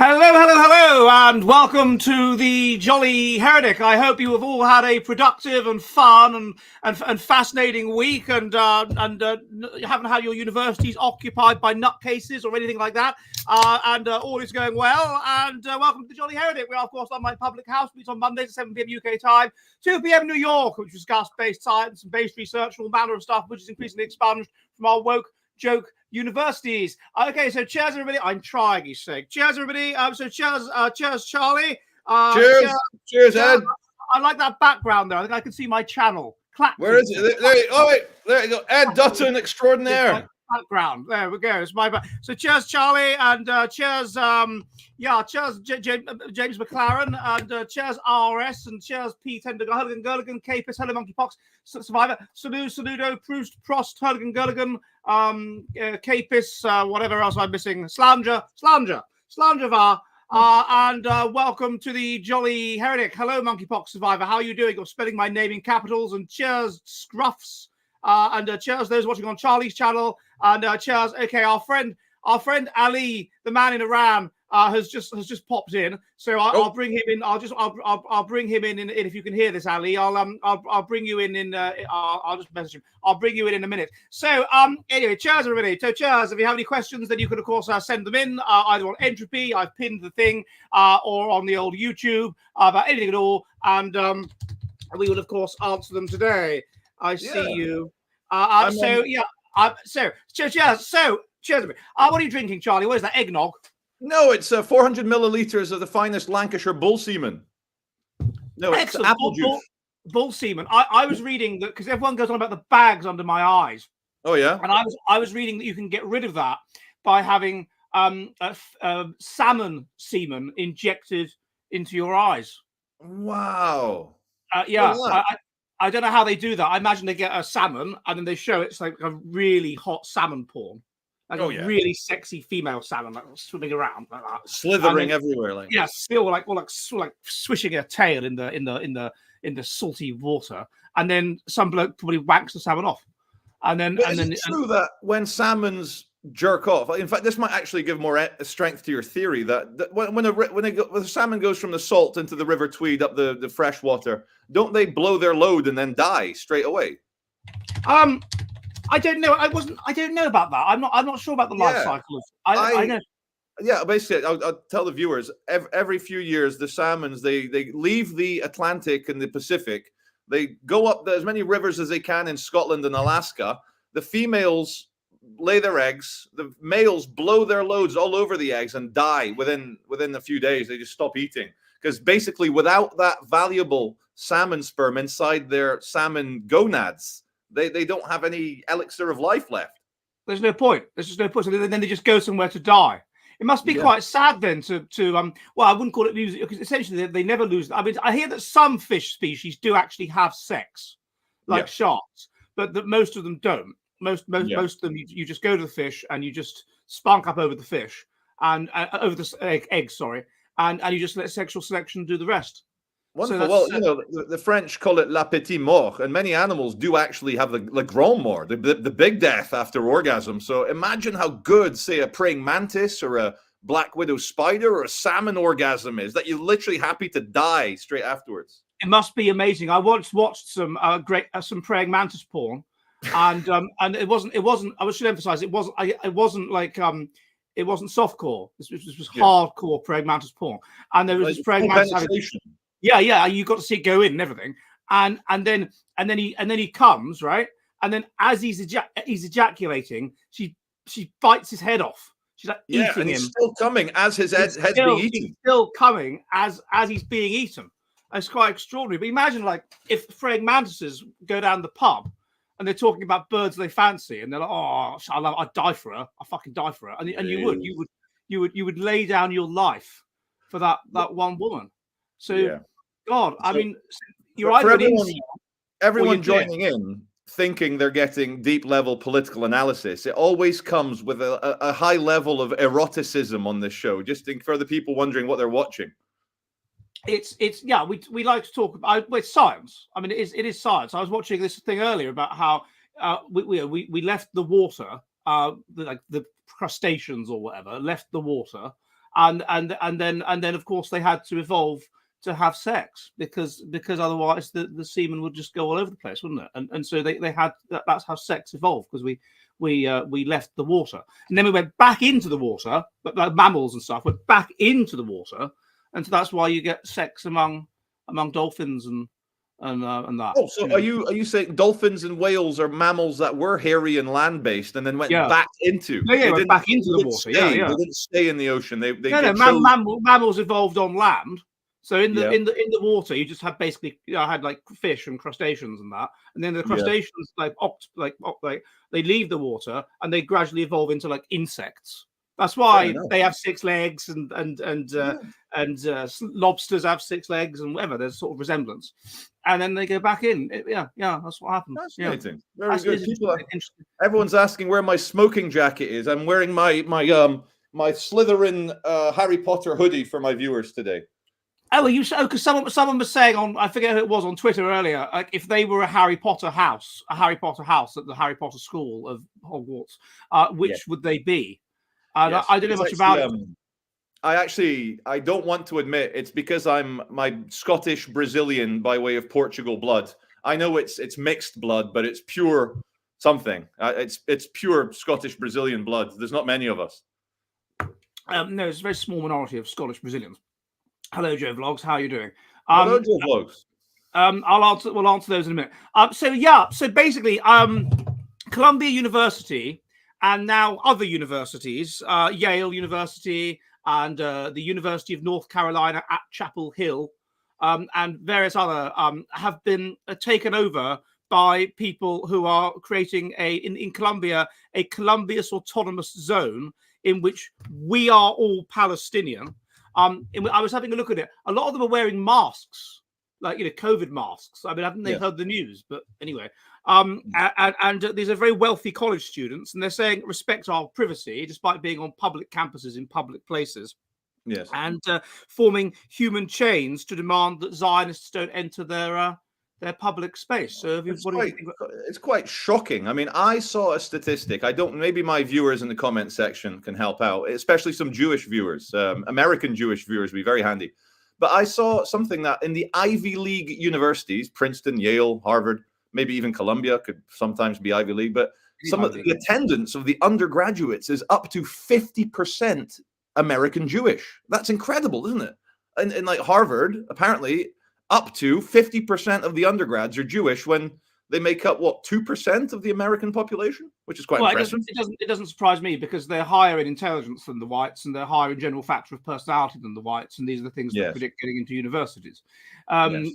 Hello, and welcome to the Jolly Heretic. I hope you have all had a productive and fun and fascinating week, and you haven't had your universities occupied by nutcases or anything like that, and all is going well. And welcome to the Jolly Heretic. We are, of course, on my public house. It's on Mondays at 7 p.m. UK time, 2 p.m. New York, which discuss based science and based research and all manner of stuff, which is increasingly expunged from our woke joke universities. Okay, so cheers everybody. I'm trying, he's saying. Cheers everybody. So cheers Charlie. Cheers Ed. I like that background there. I think I can see my channel. Where is it? There you go. Ed Dutton extraordinaire. Background. There we go. It's my so cheers Charlie, and cheers cheers James McLaren, and cheers RS, and cheers P. Tender Hurligan Gurligan, Capus, Hello Monkeypox Survivor, Saludo, Proust, Prost, Hurligan Gurligan, Capus, whatever else I'm missing, Slanger Var. And welcome to the Jolly Heretic. Hello, Monkeypox Survivor. How are you doing? I'm spelling my name in capitals. And cheers, Scruffs. And cheers, those watching on Charlie's channel. And cheers. Okay, our friend Ali, the man in Iran, has just popped in. So I'll bring him in. I'll bring him in. If you can hear this, Ali, I'll bring you in. I'll just message him. I'll bring you in a minute. So anyway, cheers everybody. So cheers. If you have any questions, then you can of course send them in either on Entropy. I've pinned the thing, or on the old YouTube about anything at all, and we will of course answer them today. I see you. So cheers. So cheers. What are you drinking, Charlie? What is that, eggnog? No, it's 400 milliliters of the finest Lancashire bull semen. No, it's apple juice. Bull semen. I was reading that because everyone goes on about the bags under my eyes. Oh yeah. And I was reading that you can get rid of that by having salmon semen injected into your eyes. Wow. I don't know how they do that. I imagine they get a salmon and then they show it's like a really hot salmon porn. Like really sexy female salmon, like swimming around like that, slithering everywhere, like still like swishing her tail in the salty water, and then some bloke probably wanks the salmon off, and then it's true that when salmons jerk off, in fact, this might actually give more strength to your theory that when a salmon goes from the salt into the River Tweed up the fresh water, don't they blow their load and then die straight away? I don't know. I don't know about that. I'm not sure about the life cycle of. I know. Yeah, basically, I'll tell the viewers. Every few years, the salmons they leave the Atlantic and the Pacific. They go up as many rivers as they can in Scotland and Alaska. The females lay their eggs. The males blow their loads all over the eggs and die within a few days. They just stop eating because basically, without that valuable salmon sperm inside their salmon gonads, they don't have any elixir of life left. There's no point. There's just no point. So then they just go somewhere to die. It must be quite sad then to well, I wouldn't call it losing, because essentially they never lose. I mean, I hear that some fish species do actually have sex, like sharks, but that most of them don't. Most of them, you just go to the fish and you just spunk up over the fish and over the eggs, and you just let sexual selection do the rest. Wonderful. Well, you know, the French call it la petite mort, and many animals do actually have the grand mort, the big death after orgasm. So imagine how good, say, a praying mantis or a black widow spider or a salmon orgasm is, that you're literally happy to die straight afterwards. It must be amazing. I once watched some praying mantis porn, and it wasn't. I should emphasize it wasn't softcore. This was hardcore praying mantis porn, and there was this praying mantis having. Yeah, you got to see it go in and everything, and then he comes, right, and then as he's ejaculating, she bites his head off. She's like eating and he's him. Still coming as his head's being eaten. He's still coming as he's being eaten. It's quite extraordinary. But imagine like if praying mantises go down the pub and they're talking about birds they fancy, and they're like, "Oh, I'd die for her. I fucking die for her," and you would lay down your life for that one woman. So. God, I mean, you're either everyone joining in thinking they're getting deep level political analysis. It always comes with a high level of eroticism on this show, just for the people wondering what they're watching. We like to talk about it's science. I mean, it is science. I was watching this thing earlier about how we left the water, like the crustaceans or whatever, left the water. and then of course they had to evolve to have sex because otherwise the semen would just go all over the place, wouldn't it? And so they had that's how sex evolved, because we left the water and then we went back into the water, but like mammals and stuff went back into the water, and so that's why you get sex among dolphins and that. Oh, so are you saying dolphins and whales are mammals that were hairy and land based and then went back into? Went back into the water. They didn't stay in the ocean. Mammals evolved on land. So in the water, you just had basically had like fish and crustaceans and that, and then the crustaceans they leave the water and they gradually evolve into like insects. That's why they have 6 legs and lobsters have 6 legs and whatever. There's sort of resemblance, and then they go back in. That's what happens. Fascinating. Very good. Everyone's asking where my smoking jacket is. I'm wearing my Slytherin Harry Potter hoodie for my viewers today. Oh, because someone was saying on, I forget who it was, on Twitter earlier, like if they were a Harry Potter house at the Harry Potter School of Hogwarts, which would they be? And I don't know much about it. I don't want to admit it's because my Scottish Brazilian by way of Portugal blood. I know it's mixed blood, but it's pure something. It's pure Scottish Brazilian blood. There's not many of us. No, it's a very small minority of Scottish Brazilians. Hello, Joe Vlogs. How are you doing? Hello, Joe Vlogs. We'll answer those in a minute. So basically, Columbia University and now other universities, Yale University and the University of North Carolina at Chapel Hill, and various other have been taken over by people who are creating in Colombia a Columbia's autonomous zone in which we are all Palestinian. I was having a look at it. A lot of them are wearing masks, like COVID masks. I mean, haven't they heard the news? But anyway, and these are very wealthy college students, and they're saying respect our privacy, despite being on public campuses in public places. Yes, and forming human chains to demand that Zionists don't enter their public space. So it's quite shocking. I mean, I saw a statistic. Maybe my viewers in the comment section can help out, especially some Jewish viewers, American Jewish viewers would be very handy. But I saw something that in the Ivy League universities, Princeton, Yale, Harvard, maybe even Columbia could sometimes be Ivy League, but some of the attendance of the undergraduates is up to 50% American Jewish. That's incredible, isn't it? And like Harvard, apparently, up to 50% of the undergrads are Jewish when they make up, 2% of the American population, which is quite impressive. It doesn't surprise me, because they're higher in intelligence than the whites, and they're higher in general factor of personality than the whites, and these are the things that predict getting into universities. As I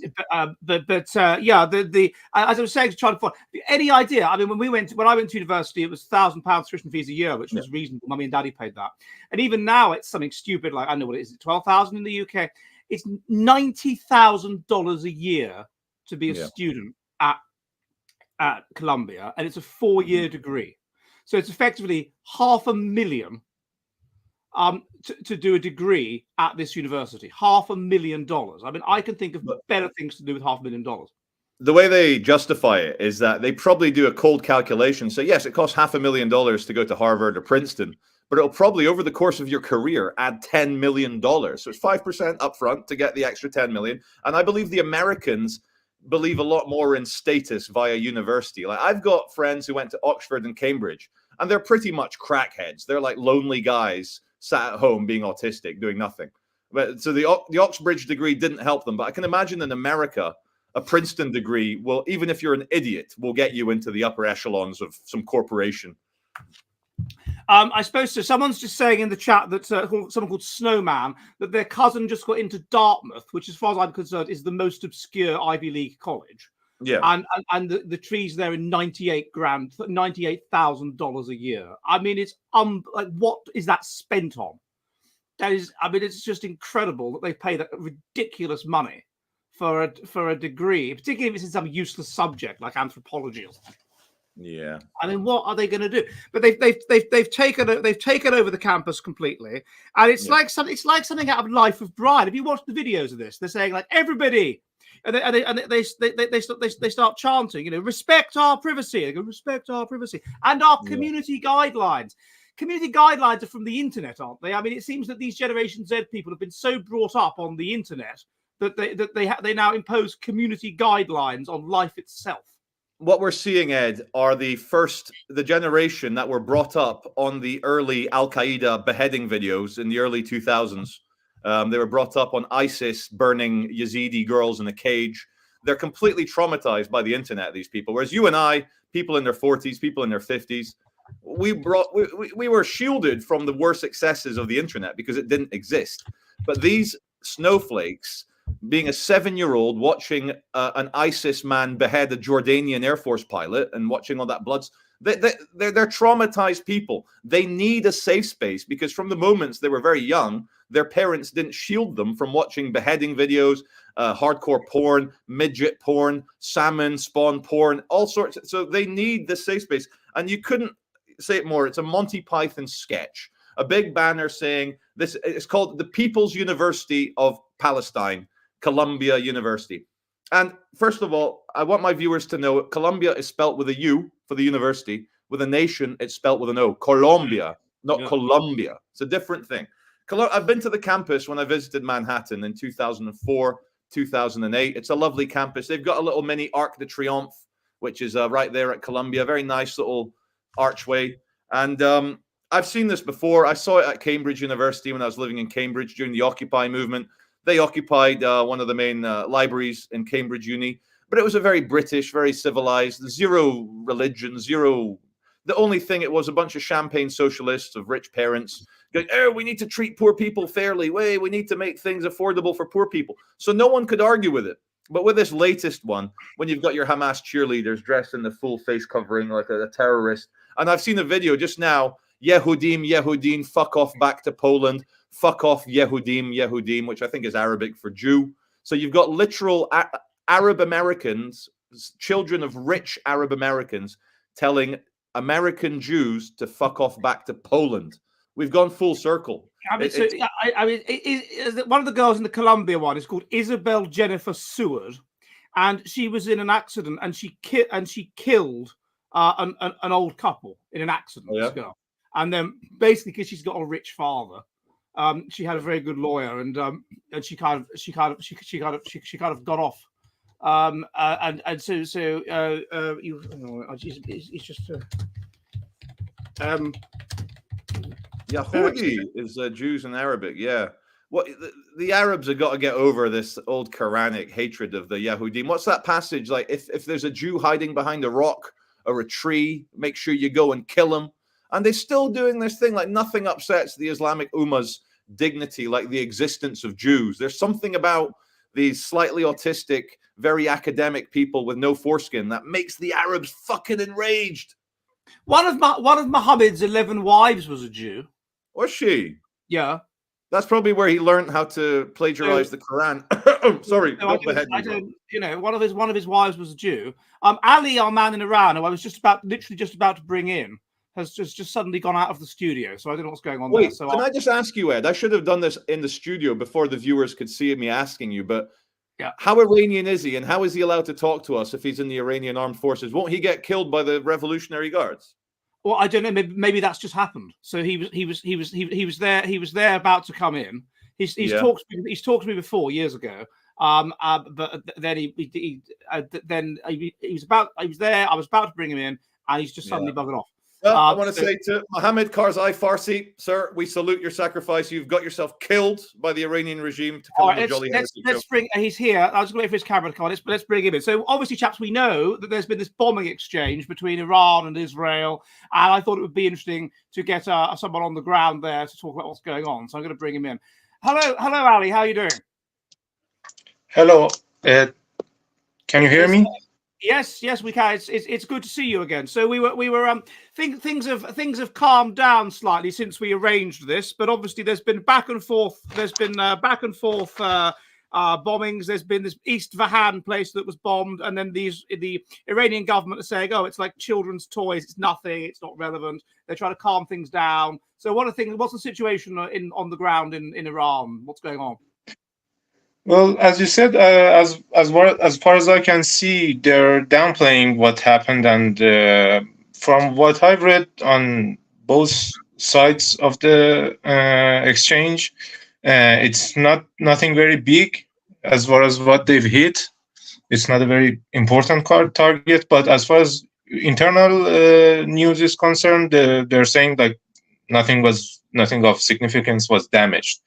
was saying, to try to find any idea. I mean, when I went to university, it was £1,000 tuition fees a year, which was reasonable. Mummy and Daddy paid that, and even now it's something stupid like, I don't know what it is, 12,000 in the UK. It's $90,000 a year to be a student at Columbia, and it's a 4-year degree. So it's effectively $500,000 to do a degree at this university. $500,000. I mean, I can think of better things to do with $500,000. The way they justify it is that they probably do a cold calculation. So yes, it costs $500,000 to go to Harvard or Princeton, but it'll probably, over the course of your career, add $10 million. So it's 5% upfront to get the extra $10 million. And I believe the Americans believe a lot more in status via university. Like, I've got friends who went to Oxford and Cambridge, and they're pretty much crackheads. They're like lonely guys sat at home being autistic, doing nothing. But so the Oxbridge degree didn't help them. But I can imagine in America, a Princeton degree will, even if you're an idiot, will get you into the upper echelons of some corporation. I suppose so. Someone's just saying in the chat that someone called Snowman, that their cousin just got into Dartmouth, which, as far as I'm concerned, is the most obscure Ivy League college. Yeah. And the trees there are $98,000 a year. I mean, it's like, what is that spent on? That is, I mean, it's just incredible that they pay that ridiculous money for a degree, particularly if it's in some useless subject like anthropology or something. Yeah, I mean, what are they going to do? But they've taken over the campus completely, and it's like something out of Life of Brian. Have you watched the videos of this? They're saying like, everybody, and they start chanting, respect our privacy. They go, respect our privacy and our community guidelines. community guidelines are from the internet, aren't they? I mean, it seems that these Generation Z people have been so brought up on the internet that they now impose community guidelines on life itself. What we're seeing, Ed, are the generation that were brought up on the early Al Qaeda beheading videos in the early 2000s. They were brought up on ISIS burning Yazidi girls in a cage. They're completely traumatized by the internet, these people. Whereas you and I, people in their 40s, people in their 50s, we were shielded from the worst excesses of the internet because it didn't exist. But these snowflakes, being a 7-year-old watching an ISIS man behead a Jordanian Air Force pilot and watching all that blood, they're traumatized people. They need a safe space because from the moments they were very young, their parents didn't shield them from watching beheading videos, hardcore porn, midget porn, salmon spawn porn, all sorts. So they need this safe space. And you couldn't say it more. It's a Monty Python sketch. A big banner saying this. It's called the People's University of Palestine, Columbia University. And first of all, I want my viewers to know Columbia is spelt with a U for the university. With a nation, it's spelt with an O. Colombia, not Columbia. It's a different thing. I've been to the campus when I visited Manhattan in 2004, 2008. It's a lovely campus. They've got a little mini Arc de Triomphe, which is right there at Columbia. Very nice little archway. And I've seen this before. I saw it at Cambridge University when I was living in Cambridge during the Occupy movement. They occupied one of the main libraries in Cambridge Uni, but it was a very British, very civilized, zero religion, zero. The only thing, it was a bunch of champagne socialists of rich parents going, oh, we need to treat poor people fairly. We need to make things affordable for poor people. So no one could argue with it. But with this latest one, when you've got your Hamas cheerleaders dressed in the full face covering like a terrorist, and I've seen a video just now, Yehudim, fuck off back to Poland. Fuck off, Yehudim, which I think is Arabic for Jew. So you've got literal Arab Americans, children of rich Arab Americans, telling American Jews to fuck off back to Poland. We've gone full circle. I mean, one of the girls in the Columbia one is called Isabel Jennifer Seward, and she was in an accident, and she killed an old couple in an accident. This girl, and then basically because she's got a rich father. She had a very good lawyer, and she kind of got off, and so it's just Yahudi is Jews in Arabic, What the Arabs have got to get over this old Quranic hatred of the Yahudim. What's that passage like? If there's a Jew hiding behind a rock or a tree, make sure you go and kill him. And they're still doing this thing like nothing upsets the Islamic Ummah's dignity like the existence of Jews. There's something about these slightly autistic, very academic people with no foreskin that makes the Arabs fucking enraged. One of Muhammad's 11 wives was a Jew. Was she? Yeah. That's probably where he learned how to plagiarize the Quran. Sorry, don't behead me. One of his wives was a Jew. Ali, our man in Iran, who I was literally just about to bring in, has just suddenly gone out of the studio. So I don't know what's going on there. So can I just ask you, Ed? I should have done this in the studio before the viewers could see me asking you, but how Iranian is he, and how is he allowed to talk to us if he's in the Iranian armed forces? Won't he get killed by the Revolutionary Guards? Well, I don't know. Maybe that's just happened. So he was there. He was there about to come in. He's talked to me before years ago. But then he was there. I was about to bring him in, and he's just suddenly buggered off. Well, I want to say to Mohammed Karzai Farsi, sir, we salute your sacrifice. You've got yourself killed by the Iranian regime to come on the Jolly Heritage Let's bring. He's here. I was going to wait for his camera to come on. Let's bring him in. So obviously, chaps, we know that there's been this bombing exchange between Iran and Israel, and I thought it would be interesting to get someone on the ground there to talk about what's going on. So I'm going to bring him in. Hello, Ali. How are you doing? Hello. Can you hear me? Yes, we can. It's good to see you again. So we were things have calmed down slightly since we arranged this, but obviously there's been back and forth. There's been bombings. There's been this East Vahan place that was bombed, and then the Iranian government are saying, "Oh, it's like children's toys. It's nothing. It's not relevant." They're trying to calm things down. So what's the situation on the ground in Iran? What's going on? Well, as you said, as far as I can see, they're downplaying what happened, and from what I've read on both sides of the exchange. It's nothing very big as far as what they've hit. It's not a very important target, but as far as internal news is concerned, they're saying like nothing of significance was damaged.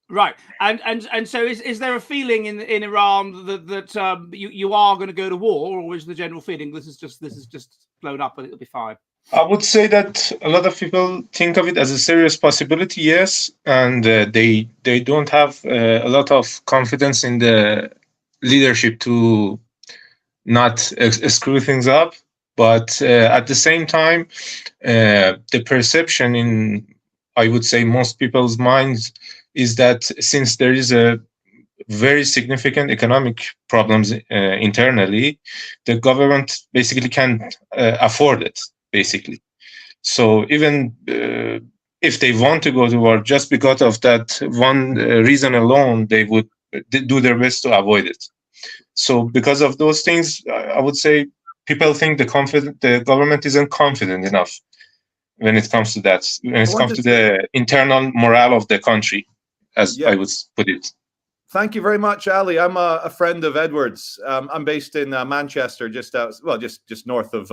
Right, and so is there a feeling in Iran that you are going to go to war, or is the general feeling this is just blown up and it'll be fine? I would say that a lot of people think of it as a serious possibility, yes, and they don't have a lot of confidence in the leadership to not screw things up. But at the same time, the perception in, I would say, most people's minds is that since there is a very significant economic problems internally, the government basically can't afford it, basically. So even if they want to go to war, just because of that one reason alone, they would do their best to avoid it. So because of those things, I would say people think the government isn't confident enough when it comes to that, when it comes to the internal morale of the country, as I would put it. Thank you very much, Ali. I'm a friend of Edward's. I'm based in Manchester, just north of,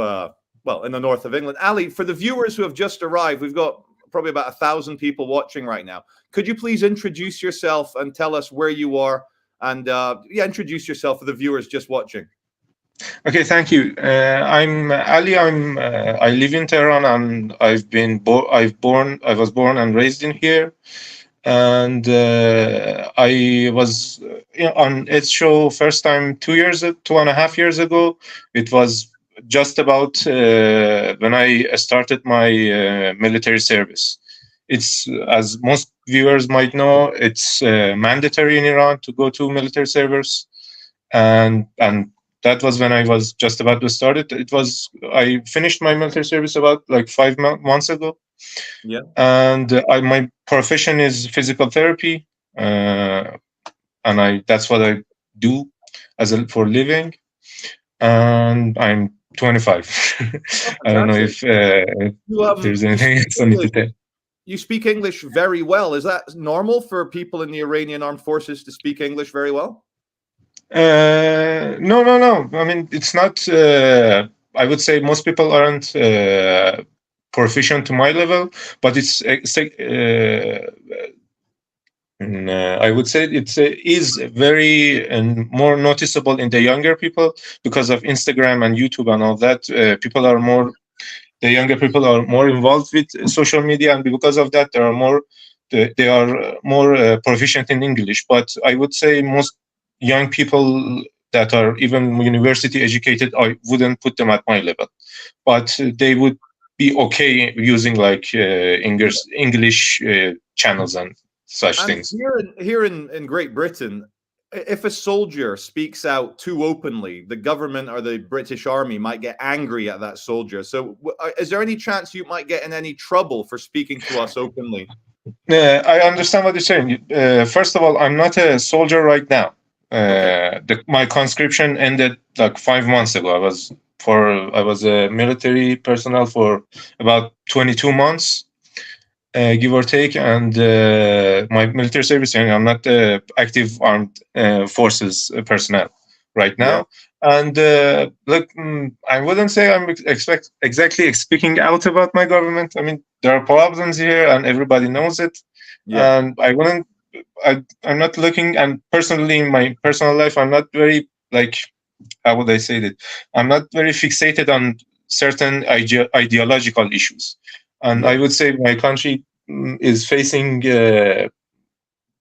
in the north of England. Ali, for the viewers who have just arrived, we've got probably about 1,000 people watching right now. Could you please introduce yourself and tell us where you are? And introduce yourself for the viewers just watching. Okay, thank you. I'm Ali. I live in Tehran, and I was born and raised in here. And I was on its show first time 2.5 years ago. It was just about when I started my military service. It's, as most viewers might know, it's mandatory in Iran to go to military service, and that was when I was just about to start it. I finished my military service about like 5 months ago. Yeah, and my profession is physical therapy, and that's what I do for a living. And I'm 25. I don't know if there's anything else I need to tell. You speak English very well. Is that normal for people in the Iranian armed forces to speak English very well? No. I mean, it's not. I would say most people aren't proficient to my level, but I would say it is very and more noticeable in the younger people because of Instagram and YouTube and all that. The younger people are more involved with social media, and because of that, they are more proficient in English. But I would say most young people that are even university educated, I wouldn't put them at my level, but they would be okay using like English channels and such things. Here in Great Britain, if a soldier speaks out too openly, the government or the British Army might get angry at that soldier. So is there any chance you might get in any trouble for speaking to us openly? I understand what you're saying. First of all, I'm not a soldier right now. My conscription ended like 5 months ago. I was a military personnel for about 22 months, give or take, and my military service. I'm not active armed forces personnel right now. Yeah. And I wouldn't say I'm exactly speaking out about my government. I mean, there are problems here, and everybody knows it. Yeah. And I'm not looking, and personally in my personal life, I'm not very how would I say that? I'm not very fixated on certain ideological issues. And I would say my country is facing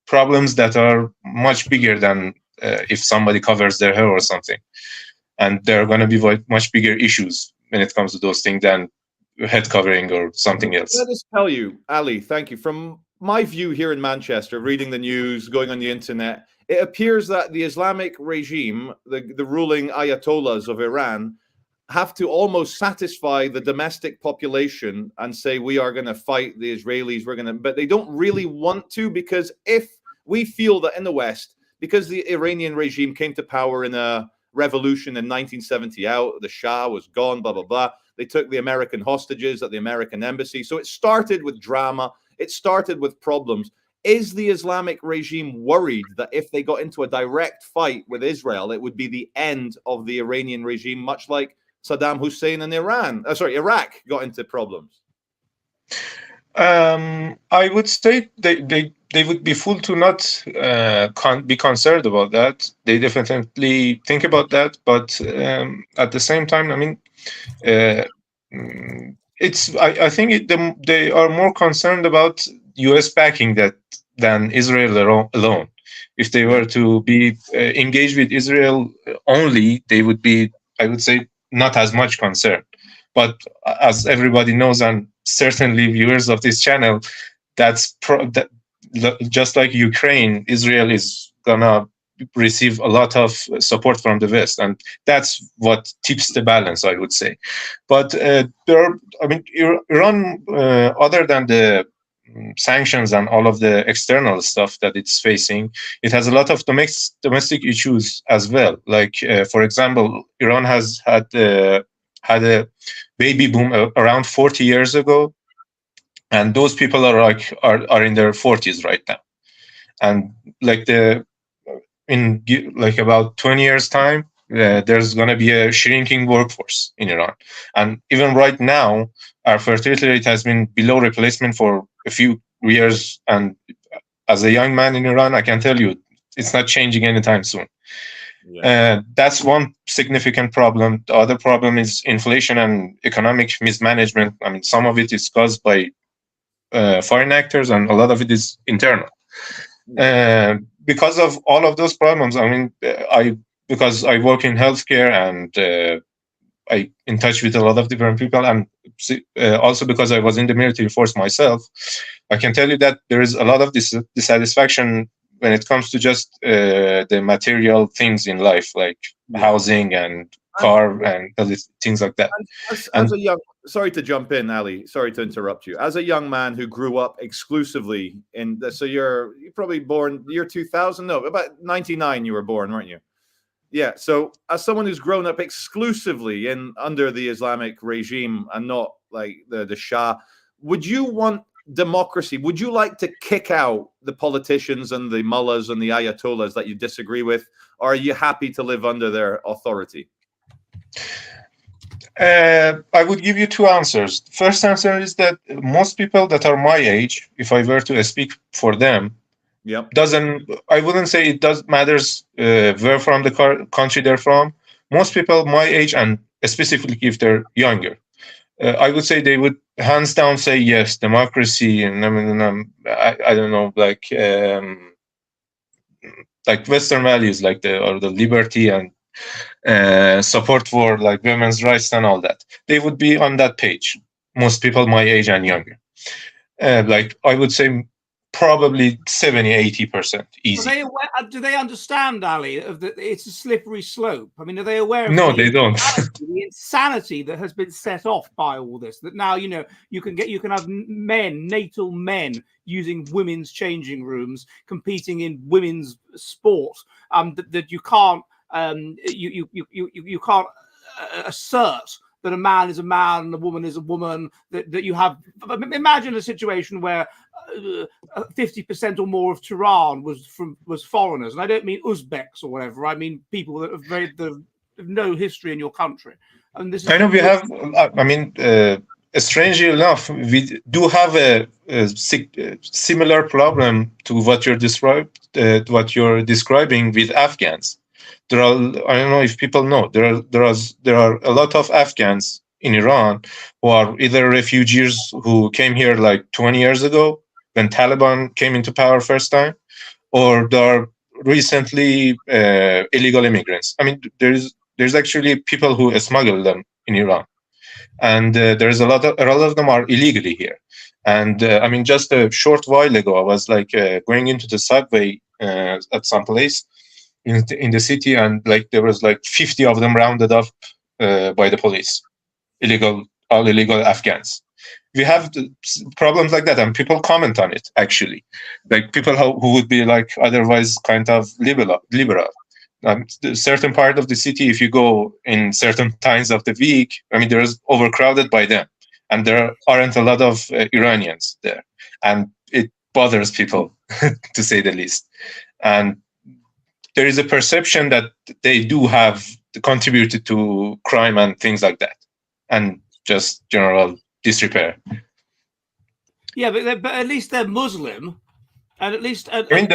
problems that are much bigger than if somebody covers their hair or something. And there are going to be much bigger issues when it comes to those things than head covering or something else. Let us tell you, Ali, thank you. From my view here in Manchester, reading the news, going on the internet, it appears that the Islamic regime, the ruling ayatollahs of Iran, have to almost satisfy the domestic population and say, we are going to fight the Israelis, but they don't really want to, because if we feel that in the West, because the Iranian regime came to power in a revolution in 1970 the Shah was gone, blah, blah, blah. They took the American hostages at the American embassy. So it started with drama. It started with problems. Is the Islamic regime worried that if they got into a direct fight with Israel, it would be the end of the Iranian regime, much like Saddam Hussein and Iraq got into problems? I would say they would be fool to not be concerned about that. They definitely think about that, but at the same time, I mean, I think they are more concerned about U.S. backing than Israel alone. If they were to be engaged with Israel only, they would be, I would say, not as much concerned. But as everybody knows, and certainly viewers of this channel, just like Ukraine, Israel is gonna receive a lot of support from the West, and that's what tips the balance, I would say. But Iran, other than the sanctions and all of the external stuff that it's facing, it has a lot of domestic issues as well. Like, for example, Iran has had a baby boom around 40 years ago, and those people are in their 40s right now, and in about 20 years time, there's going to be a shrinking workforce in Iran. And even right now, our fertility rate has been below replacement for a few years. And as a young man in Iran, I can tell you, it's not changing anytime soon. Yeah. That's one significant problem. The other problem is inflation and economic mismanagement. I mean, some of it is caused by foreign actors, and a lot of it is internal. Because of all of those problems, I mean, because I work in healthcare and I in touch with a lot of different people, and also because I was in the military force myself, I can tell you that there is a lot of dissatisfaction when it comes to just the material things in life, like housing and car and things like that. As a young, sorry to jump in, Ali. Sorry to interrupt you. As a young man who grew up exclusively so you're probably born year 2000, no, about 99 you were born, weren't you? Yeah. So as someone who's grown up exclusively under the Islamic regime and not like the Shah, would you want democracy? Would you like to kick out the politicians and the mullahs and the ayatollahs that you disagree with, or are you happy to live under their authority? I would give you two answers. First answer is that most people that are my age, if I were to speak for them, I wouldn't say it does matters where from the country they're from. Most people my age, and specifically if they're younger, I would say they would hands down say yes, democracy, and I don't know, like Western values, like the liberty and support for like women's rights and all that. They would be on that page. Most people my age and younger, like I would say probably 70-80% easy. Do they understand, Ali, that it's a slippery slope? I mean, are they aware of they don't. The insanity that has been set off by all this? That now, you know, you can have natal men using women's changing rooms, competing in women's sport. That you can't you can't assert that a man is a man and a woman is a woman. That you have. Imagine a situation where 50% or more of Tehran was foreigners, and I don't mean Uzbeks or whatever. I mean people that have no history in your country. And this is we have. I mean, strangely enough, we do have a similar problem to what you're describing with Afghans. There are, I don't know if people know, there are a lot of Afghans in Iran who are either refugees who came here like 20 years ago when Taliban came into power first time, or there are recently illegal immigrants. I mean, there's actually people who smuggle them in Iran, and there's a lot of them are illegally here. And I mean, just a short while ago, I was like going into the subway at some place in the city, and like there was like 50 of them rounded up by the police, all illegal Afghans. We have problems like that, and people comment on it, actually. Like people who would be like otherwise kind of liberal. certain part of the city, if you go in certain times of the week, I mean, there's overcrowded by them, and there aren't a lot of Iranians there, and it bothers people to say the least. And there is a perception that they do have contributed to crime and things like that, and just general disrepair. Yeah, but at least they're Muslim, and at least I mean,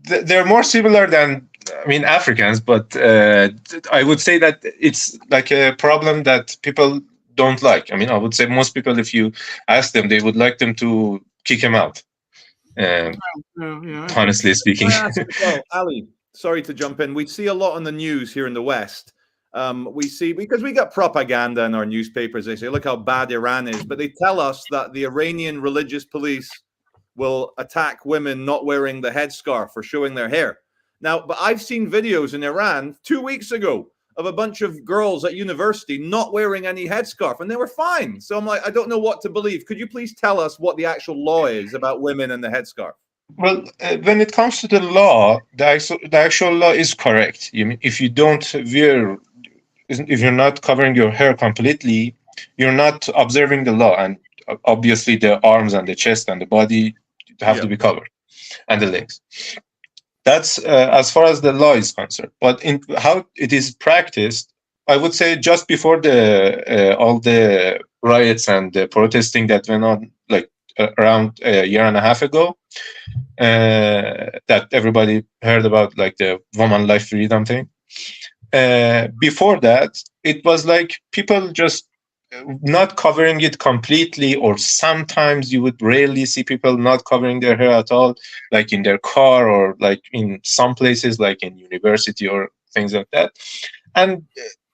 they're more similar than, I mean, Africans, but I would say that it's like a problem that people don't like. I mean, I would say most people, if you ask them, they would like them to kick him out. Honestly speaking. Well, Ali, sorry to jump in. We see a lot on the news here in the West. We see, because we got propaganda in our newspapers, they say, look how bad Iran is. But they tell us that the Iranian religious police will attack women not wearing the headscarf or showing their hair. Now, but I've seen videos in Iran 2 weeks ago of a bunch of girls at university not wearing any headscarf, and they were fine. So I'm like, I don't know what to believe. Could you please tell us what the actual law is about women and the headscarf? Well, when it comes to the law, the actual law is correct. If you don't wear, if you're not covering your hair completely, you're not observing the law. And obviously the arms and the chest and the body have to be covered, and the legs. That's as far as the law is concerned. But in how it is practiced, I would say just before the all the riots and the protesting that went on, like around a year and a half ago, that everybody heard about, like the woman life freedom thing. Before that, it was like people just not covering it completely, or sometimes you would rarely see people not covering their hair at all, like in their car, or like in some places like in university or things like that. And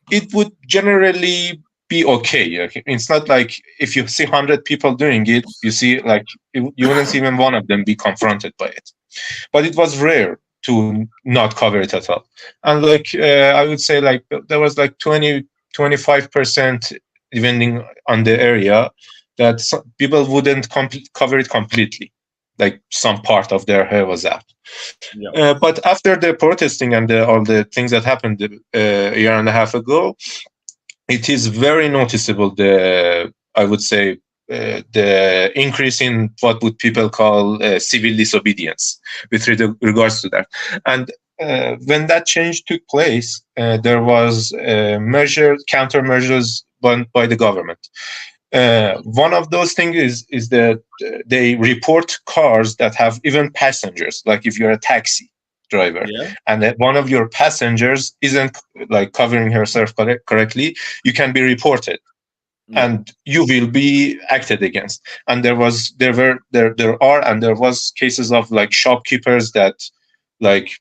it would generally be okay. It's not like if you see 100 people doing it, you see like you wouldn't see even one of them be confronted by it. But it was rare to not cover it at all. And like I would say, like there was like 20-25%, depending on the area, that people wouldn't cover it completely, like some part of their hair was out. Yeah. But after the protesting and all the things that happened a year and a half ago, it is very noticeable, I would say, the increase in what would people call civil disobedience with regards to that. And when that change took place, there was countermeasures by the government. One of those things is that they report cars that have even passengers. Like if you're a taxi driver, and that one of your passengers isn't like covering herself correctly, you can be reported. And you will be acted against. And there was cases of like shopkeepers that like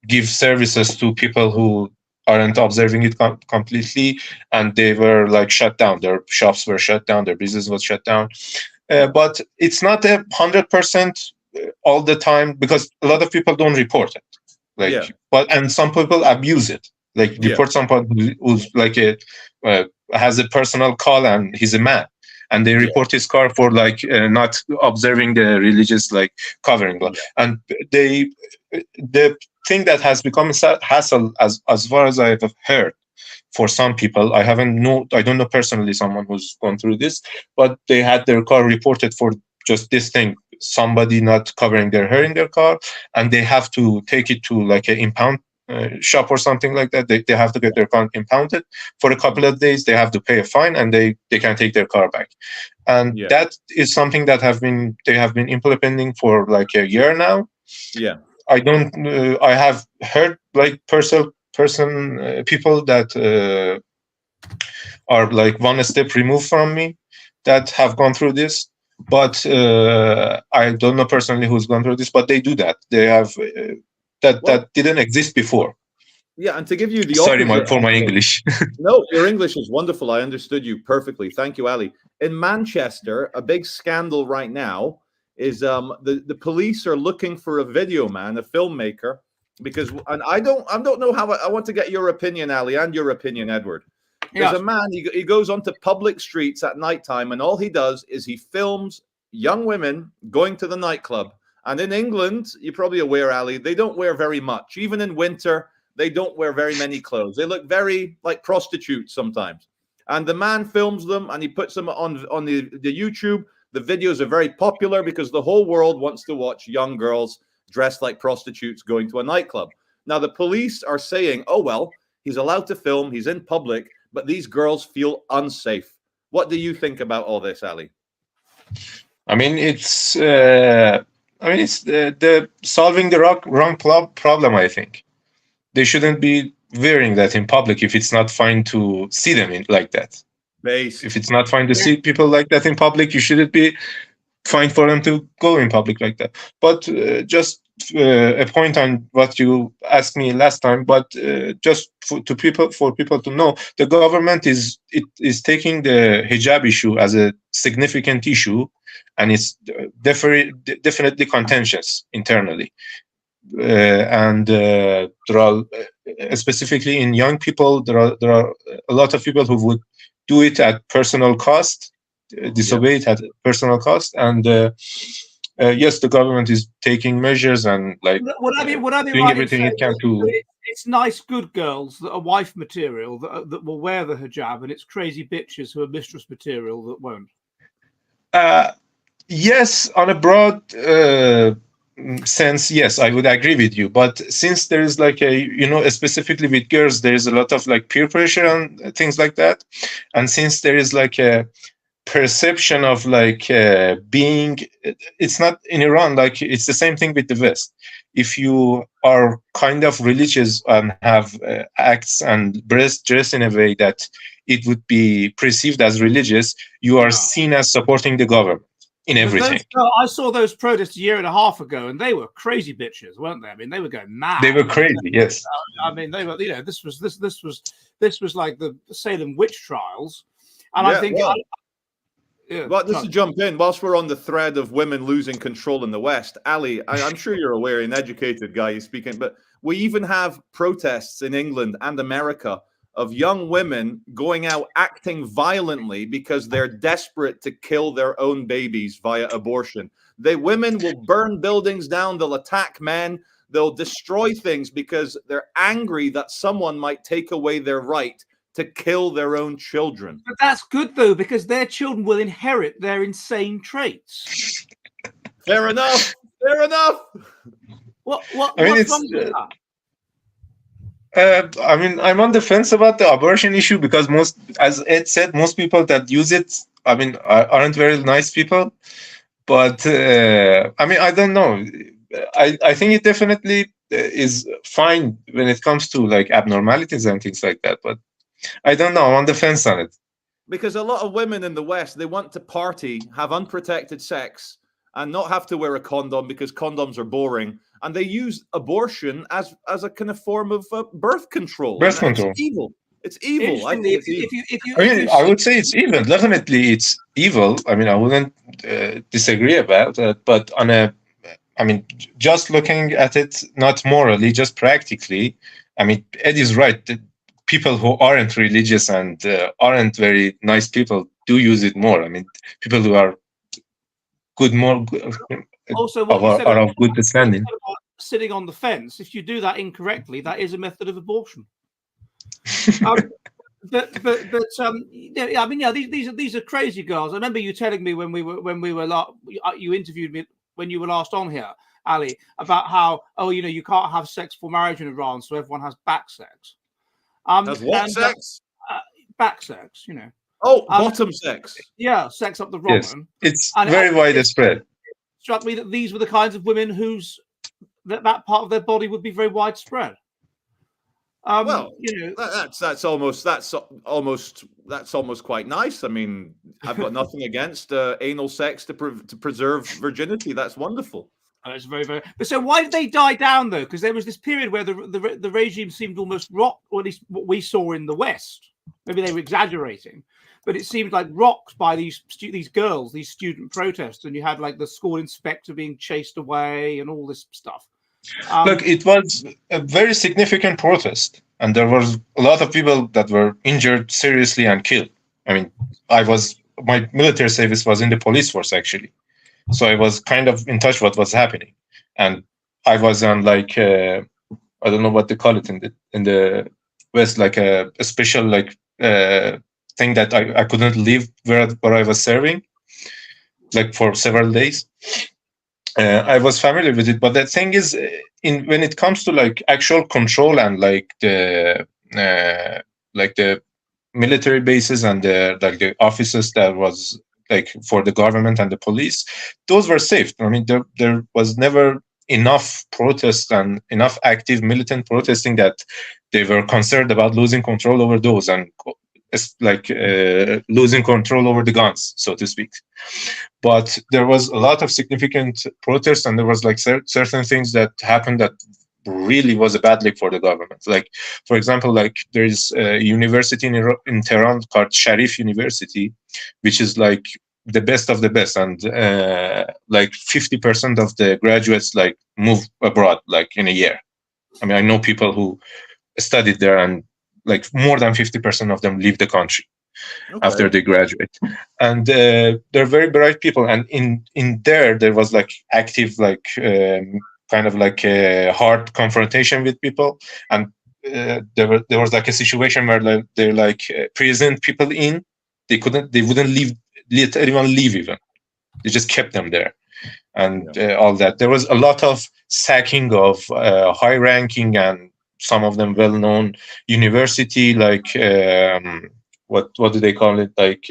give services to people who aren't observing it completely, and they were like shut down. Their shops were shut down, their business was shut down. But it's not 100% all the time, because a lot of people don't report it. And some people abuse it. Like report someone who's like has a personal call and he's a man, and they report his car for like not observing the religious like covering law. And the thing that has become a hassle, as far as I've heard, for some people, I don't know personally someone who's gone through this, but they had their car reported for just this thing, somebody not covering their hair in their car, and they have to take it to like an impound shop or something like that. They have to get their car impounded for a couple of days. They have to pay a fine, and they can't take their car back. And that is something that they have been implementing for like a year now. I have heard like people that are like one step removed from me that have gone through this, but I don't know personally who's gone through this, but they do that. They have that didn't exist before. Yeah, and to give you the sorry for my English. No, your English is wonderful. I understood you perfectly. Thank you, Ali. In Manchester, a big scandal right now is the police are looking for a video man, a filmmaker, because, and I don't know how. I want to get your opinion, Ali, and your opinion, Edward. There's a man, he goes onto public streets at nighttime, and all he does is he films young women going to the nightclub, And in England, you're probably aware, Ali, they don't wear very much. Even in winter, they don't wear very many clothes. They look very like prostitutes sometimes. And the man films them and he puts them on the YouTube. The videos are very popular because the whole world wants to watch young girls dressed like prostitutes going to a nightclub. Now, the police are saying, oh, well, he's allowed to film, he's in public, but these girls feel unsafe. What do you think about all this, Ali? I mean, it's the solving the wrong problem, I think. They shouldn't be wearing that in public if it's not fine to see them like that. If it's not fine to see people like that in public, you shouldn't be fine for them to go in public like that. But just a point on what you asked me last time, but just for people to know, the government is taking the hijab issue as a significant issue, and it's definitely contentious internally. And there are, specifically in young people, there are a lot of people who would do it at personal cost, disobey it at personal cost, and yes, the government is taking measures and like doing everything it can to. It's nice, good girls that are wife material that will wear the hijab, and it's crazy bitches who are mistress material that won't. Yes, on a broad sense, yes, I would agree with you. But since there is like specifically with girls, there is a lot of like peer pressure and things like that. And since there is like a perception of like being, it's not in Iran, like it's the same thing with the West. If you are kind of religious and have acts and dress in a way that it would be perceived as religious, you are seen as supporting the government in everything. I saw those protests a year and a half ago, and they were crazy bitches, weren't they? I mean, they were going mad. They were crazy, yes. I mean, they were. This was like the Salem witch trials, and I think. Well, just to jump in, whilst we're on the thread of women losing control in the West, Ali, I'm sure you're aware, an educated guy you're speaking, but we even have protests in England and America of young women going out acting violently because they're desperate to kill their own babies via abortion. Women will burn buildings down, they'll attack men, they'll destroy things because they're angry that someone might take away their right to kill their own children. But that's good, though, because their children will inherit their insane traits. Fair enough. Fair enough. What's wrong with that? I mean, I'm on the fence about the abortion issue because as Ed said, most people that use it, I mean, aren't very nice people. But I mean, I don't know. I think it definitely is fine when it comes to like abnormalities and things like that. But I don't know. I'm on the fence on it. Because a lot of women in the West, they want to party, have unprotected sex, and not have to wear a condom because condoms are boring. And they use abortion as a kind of form of birth control. Birth control. It's evil. It's evil. I think it's evil. I mean, I would say it's evil. Definitely, it's evil. I mean, I wouldn't disagree about that. But just looking at it, not morally, just practically, I mean, Ed is right. People who aren't religious and aren't very nice people do use it more. I mean, people who are also are of good standing. Sitting on the fence, if you do that incorrectly, that is a method of abortion. These are crazy girls. I remember you telling me when you interviewed me when you were last on here, Ali, about how you can't have sex for marriage in Iran, so everyone has back sex. Has what sex? Back sex, Oh, bottom sex. Yeah, sex up the wrong. Yes, it's very widespread. It struck me that these were the kinds of women whose that part of their body would be very widespread. That's almost quite nice. I mean, I've got nothing against anal sex to preserve virginity. That's wonderful. It's very, very. But so why did they die down though? Because there was this period where the regime seemed almost rocked, or at least what we saw in the West. Maybe they were exaggerating, but it seemed like rocked by these girls, these student protests, and you had like the school inspector being chased away and all this stuff. Look, it was a very significant protest, and there was a lot of people that were injured seriously and killed. I mean, my military service was in the police force actually, so I was kind of in touch with what was happening. and I was on like I don't know what they call it in the West, like a special like thing that I couldn't leave where I was serving, like for several days. I was familiar with it, but the thing is, when it comes to like actual control and like the military bases and the offices that was like for the government and the police, those were safe. I mean, there was never enough protest and enough active militant protesting that they were concerned about losing control over those and losing control over the guns, so to speak. But there was a lot of significant protests, and there was like certain things that happened that really was a bad look for the government. Like, for example, like there's a university in Tehran called Sharif University, which is like the best of the best, and like 50% of the graduates like move abroad like in a year. I mean, I know people who studied there, and like more than 50% of them leave the country after they graduate. And they're very bright people, and in there was like active like kind of like a hard confrontation with people, and there was like a situation where like they like present people in, they wouldn't let anyone leave, even they just kept them there, and all that. There was a lot of sacking of high ranking and some of them well-known university, like what do they call it, like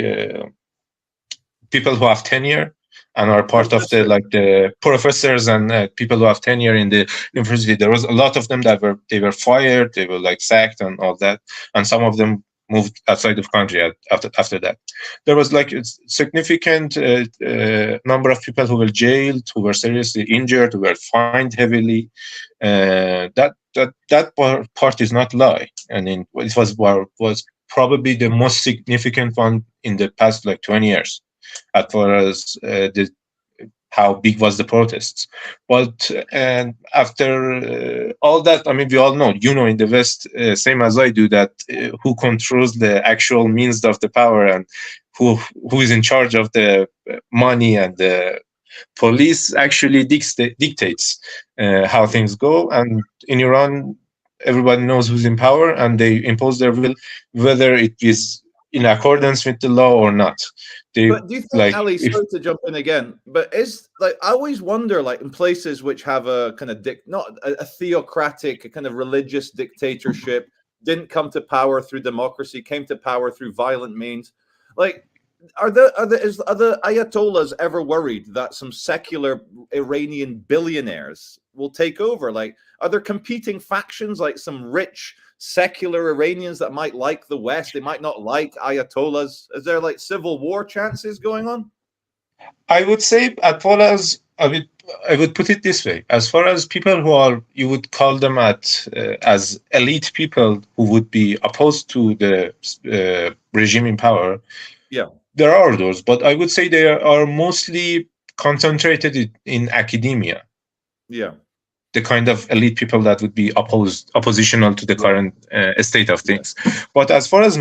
people who have tenure and are part of the professors and people who have tenure in the university. There was a lot of them that were fired, they were like sacked and all that, and some of them moved outside of country after that. There was like a significant number of people who were jailed, who were seriously injured, who were fined heavily. That part is not lie, and it was probably the most significant one in the past like 20 years, as far as how big was the protests. But and after all that, I mean, we all know, in the West, same as I do, that who controls the actual means of the power and who is in charge of the money and the police actually dictates how things go. And in Iran, everybody knows who's in power, and they impose their will, whether it is in accordance with the law or not. But do you think, Ali, sorry to jump in again, but is like, I always wonder, like in places which have a kind of not a theocratic, a kind of religious dictatorship, didn't come to power through democracy, came to power through violent means. Like, are the ayatollahs ever worried that some secular Iranian billionaires will take over? Like, are there competing factions, like some rich secular Iranians that might like the West, they might not like ayatollahs? Is there like civil war chances going on? I would say, as far as I would put it this way: as far as people who are, you would call them as elite people who would be opposed to the regime in power. Yeah, there are those, but I would say they are mostly concentrated in academia. Yeah. The kind of elite people that would be oppositional to the current state of things. But as far as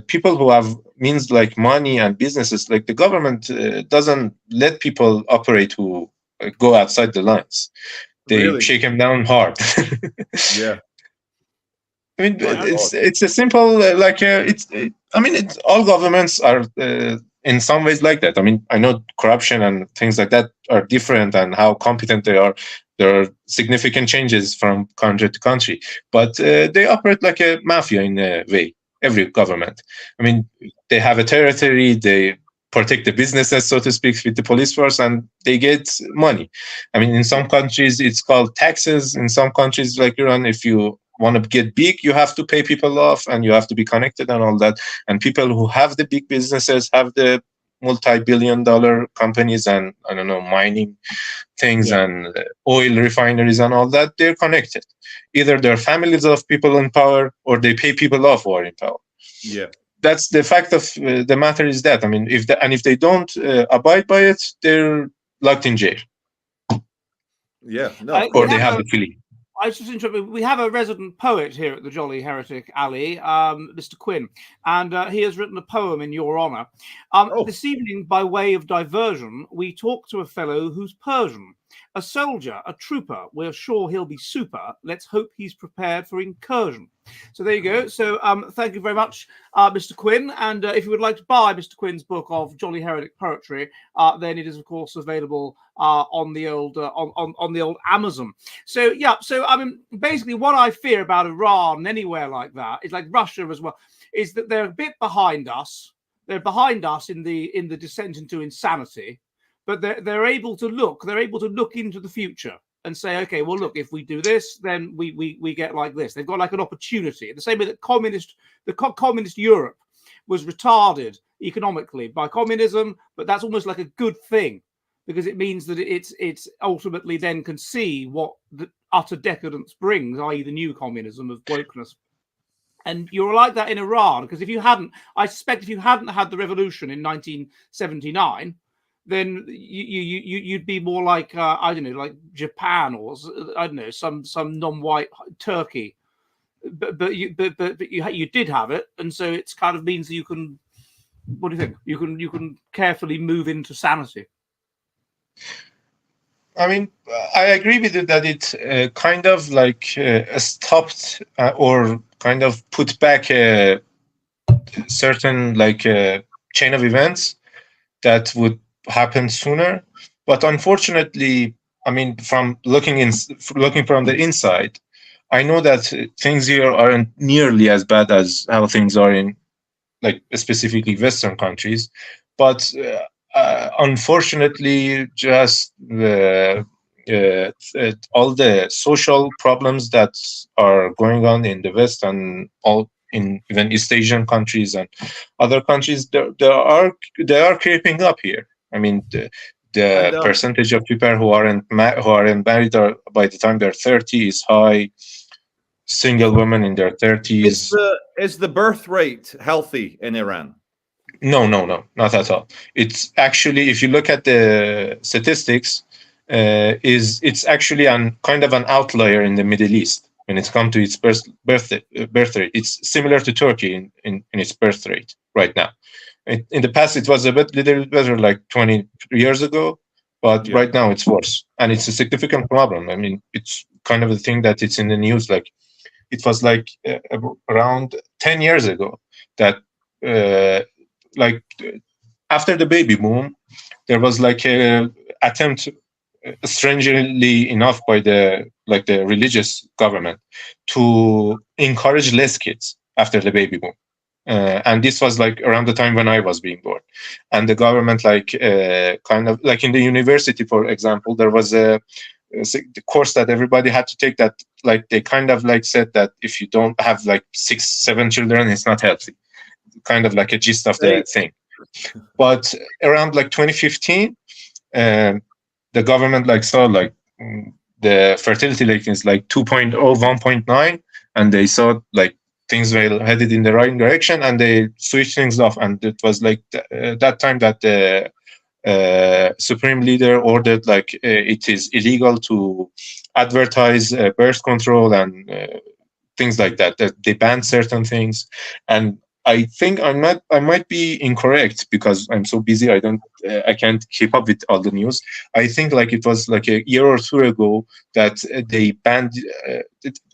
people who have means like money and businesses, like the government doesn't let people operate who go outside the lines. They shake them down hard. Yeah. I mean, it's a simple all governments are in some ways like that. I mean, I know corruption and things like that are different, and how competent they are. There are significant changes from country to country, but they operate like a mafia in a way. Every government. I mean, they have a territory. They protect the businesses, so to speak, with the police force, and they get money. I mean, in some countries it's called taxes. In some countries like Iran, if you want to get big, you have to pay people off, and you have to be connected and all that. And people who have the big businesses, have the multi-billion-dollar companies and, I don't know, mining things and oil refineries and all that, they're connected. Either they're families of people in power, or they pay people off who are in power. Yeah. That's the fact of the matter is that, I mean, if they don't abide by it, they're locked in jail. Yeah. No. Or they have the feeling. I was just interested. We have a resident poet here at the Jolly Heretic, Ali, Mr. Quinn, and he has written a poem in your honor. This evening, by way of diversion, we talk to a fellow who's Persian. a soldier, a trooper. We're sure he'll be super. Let's hope he's prepared for incursion. So there you go. So thank you very much, Mr. Quinn. And if you would like to buy Mr. Quinn's book of Jolly Heretic Poetry, then it is, of course, available on the old on the old Amazon. So yeah. So I mean, basically, what I fear about Iran and anywhere like that is like Russia as well, is that they're a bit behind us. They're behind us in the descent into insanity. But they're able to look. They're able to look into the future and say, okay, well, look, if we do this, then we get like this. They've got like an opportunity. The same way that communist Europe was retarded economically by communism, but that's almost like a good thing because it means that it's ultimately then can see what the utter decadence brings, i.e., the new communism of wokeness. And you're like that in Iran because I suspect if you hadn't had the revolution in 1979. Then you'd be more like I don't know, like Japan or I don't know, some non-white Turkey, but you did have it, and so it's kind of means that you can. What do you think? You can carefully move into sanity. I mean, I agree with you that it kind of like stopped or kind of put back a certain like chain of events that would happen sooner, but unfortunately, I mean, from looking from the inside, I know that things here aren't nearly as bad as how things are in, like specifically Western countries. But unfortunately, just all the social problems that are going on in the West and all in even East Asian countries and other countries, they are creeping up here. I mean, the percentage of people who aren't married by the time they're 30 is high. Single women in their 30s. Is the birth rate healthy in Iran? No, not at all. It's actually, if you look at the statistics, it's actually kind of an outlier in the Middle East when it comes to its birth rate. It's similar to Turkey in its birth rate right now. In the past, it was little better, like 20 years ago, but right now it's worse, and it's a significant problem. I mean, it's kind of a thing that it's in the news. Like, it was like around 10 years ago that, like, after the baby boom, there was like a attempt, strangely enough, by the religious government to encourage less kids after the baby boom. And this was like around the time when I was being born, and the government kind of like in the university, for example, there was a course that everybody had to take that, like, they kind of like said that if you don't have like 6-7 children, it's not healthy, kind of like a gist of the thing. But around like 2015, the government like saw like the fertility rate is like 2.0, 1.9, and they saw like things were headed in the right direction, and they switched things off. And it was like that time that the supreme leader ordered like it is illegal to advertise birth control and things like that. That they banned certain things. And I think I might be incorrect because I'm so busy. I can't keep up with all the news. I think like it was like a year or two ago that they banned.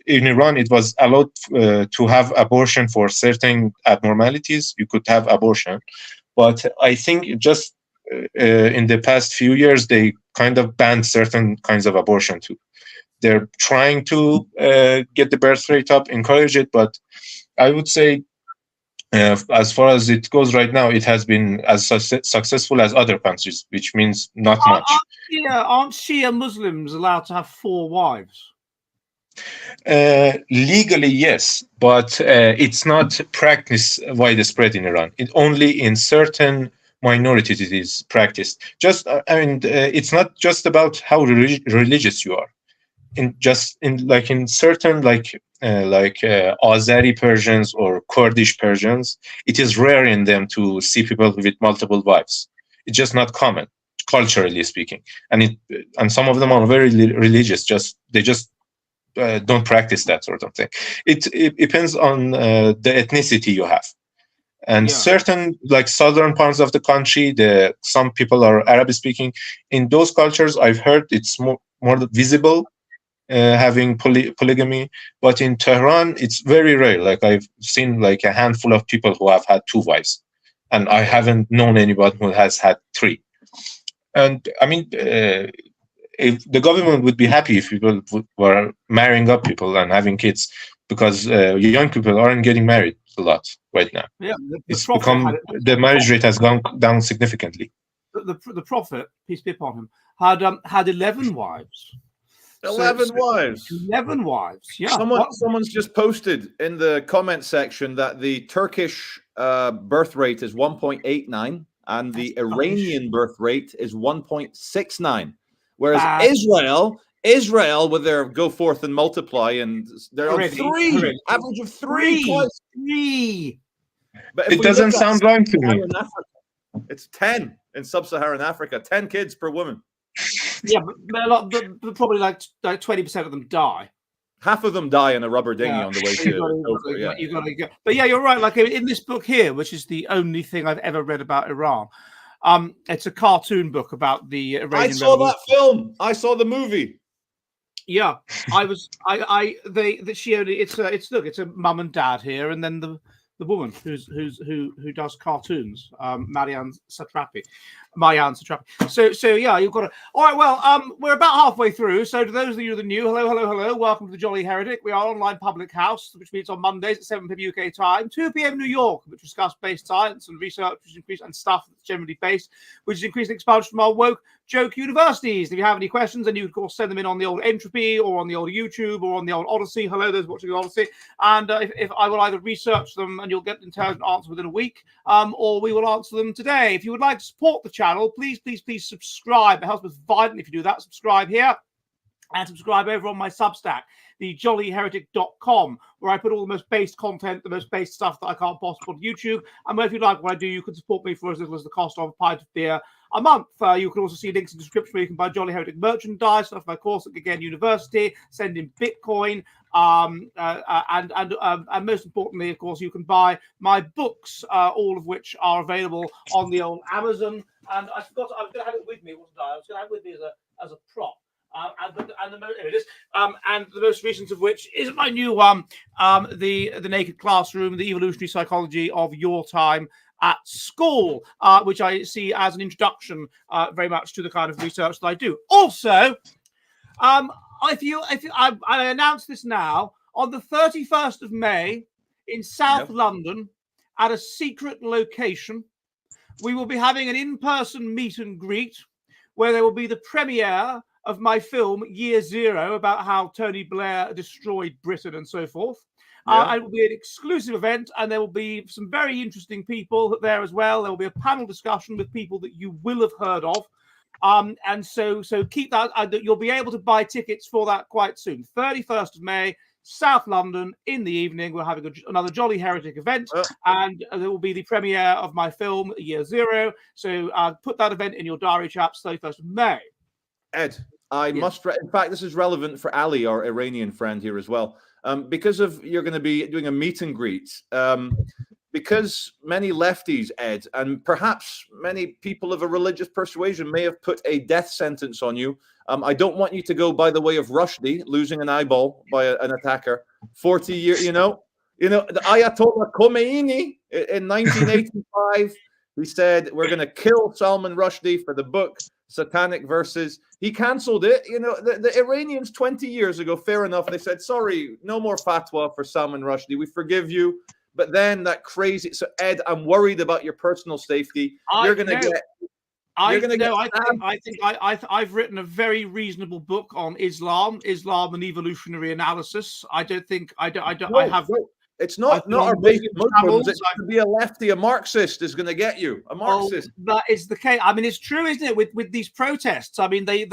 In Iran, it was allowed to have abortion for certain abnormalities. You could have abortion, but I think just in the past few years they kind of banned certain kinds of abortion too. They're trying to get the birth rate up, encourage it, but I would say, as far as it goes right now, it has been as successful as other countries, which means not much. Aren't Shia Muslims allowed to have 4 wives? Legally, yes, but it's not practiced widespread in Iran. It only in certain minorities it is practiced. Just, it's not just about how religious you are. In certain Azeri Persians or Kurdish Persians, it is rare in them to see people with multiple wives. It's just not common, culturally speaking. And some of them are very religious. They don't practice that sort of thing. It depends on the ethnicity you have. And certain like southern parts of the country, some people are Arabic speaking. In those cultures, I've heard it's more visible, having polygamy. But in Tehran, it's very rare. Like I've seen like a handful of people who have had 2 wives, and I haven't known anybody who has had 3. And I mean, if the government would be happy if people were marrying up people and having kids, because young people aren't getting married a lot right now. Yeah, the marriage rate has gone down significantly. The Prophet, peace be upon him, had 11 wives. 11 wives. 11 wives. Yeah. Someone's just posted in the comment section that the Turkish birth rate is 1.89 and the Iranian birth rate is 1.69, whereas Israel with their go forth and multiply, and they're on 3, average of 3 twice. 3. But it doesn't sound right to me. It's 10 in sub-Saharan Africa, 10 kids per woman. Yeah, but probably like 20% of them die. Half of them die in a rubber dinghy on the way to. You got to go. But yeah, you're right. Like in this book here, which is the only thing I've ever read about Iran, it's a cartoon book about the Iranian I saw that film. I saw the movie. Yeah, it's a mum and dad here, and then the woman who does cartoons, Maryan Satrapi. So yeah, you've got to. All right, well, we're about halfway through. So to those of you that are new, hello, welcome to the Jolly Heretic. We are online public house, which meets on Mondays at 7 p.m. UK time, 2 p.m. New York, which discuss based science and research, which increase and stuff that's generally based, which is increasing expansion from our woke joke universities. If you have any questions, then you of course send them in on the old Entropy or on the old YouTube or on the old Odyssey. Hello, those watching the Odyssey, and if I will either research them and you'll get an intelligent answer within a week, or we will answer them today. If you would like to support the channel, please subscribe. It helps us violently if you do that. Subscribe here and subscribe over on my Substack, thejollyheretic.com, where I put all the most based content, the most based stuff that I can't possibly put on YouTube. And if you like what I do, you can support me for as little as the cost of a pint of beer a month. You can also see links in the description where you can buy Jolly Heretic merchandise, stuff my course at Again University, send in Bitcoin, and most importantly, of course, you can buy my books, all of which are available on the old Amazon. And I forgot, I was going to have it with me, wasn't I? I was going to have it with me as a prop. Here it is. And the most recent of which is my new one, the Naked Classroom, the evolutionary psychology of your time at school, which I see as an introduction very much to the kind of research that I do. Also, I announce this now, on the 31st of May in South London, at a secret location, we will be having an in-person meet and greet where there will be the premiere of my film Year Zero, about how Tony Blair destroyed Britain and so forth. It will be an exclusive event, and there will be some very interesting people there as well. There will be a panel discussion with people that you will have heard of. And so keep that. You'll be able to buy tickets for that quite soon. 31st of May, South London, in the evening. We're having another Jolly Heretic event, and there will be the premiere of my film Year Zero. So put that event in your diary, chaps. 31st of May. Ed, I must. In fact, this is relevant for Ali, our Iranian friend here as well. Because you're going to be doing a meet and greet. Because many lefties, Ed, and perhaps many people of a religious persuasion may have put a death sentence on you. I don't want you to go by the way of Rushdie, losing an eyeball by an attacker. 40 years, you know, the Ayatollah Khomeini in 1985, he said, we're going to kill Salman Rushdie for the book Satanic Verses. He cancelled it. You know, the Iranians 20 years ago, fair enough, they said, sorry, no more fatwa for Salman Rushdie. We forgive you. But then that crazy. So Ed, I'm worried about your personal safety. You're going to get. I've written a very reasonable book on Islam and evolutionary analysis. I don't think I have. It's not our basic Muslims. It could be a lefty, a Marxist is going to get you. A Marxist. That is the case. I mean, it's true, isn't it? With these protests, I mean, they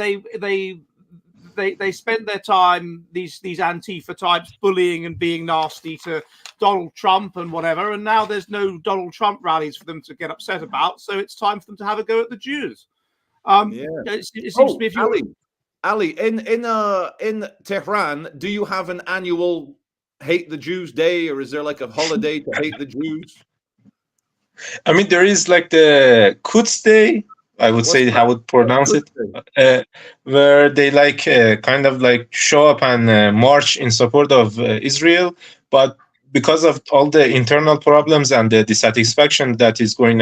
spent their time, these Antifa types, bullying and being nasty to Donald Trump and whatever, and now there's no Donald Trump rallies for them to get upset about, so it's time for them to have a go at the Jews. It seems to be. If Ali, in Tehran, do you have an annual Hate the Jews Day, or is there like a holiday to hate the Jews? I mean, there is like the Quds Day, I would What's say, that? how would pronounce Good it, thing. where they like kind of like show up and march in support of Israel, but because of all the internal problems and the dissatisfaction that is going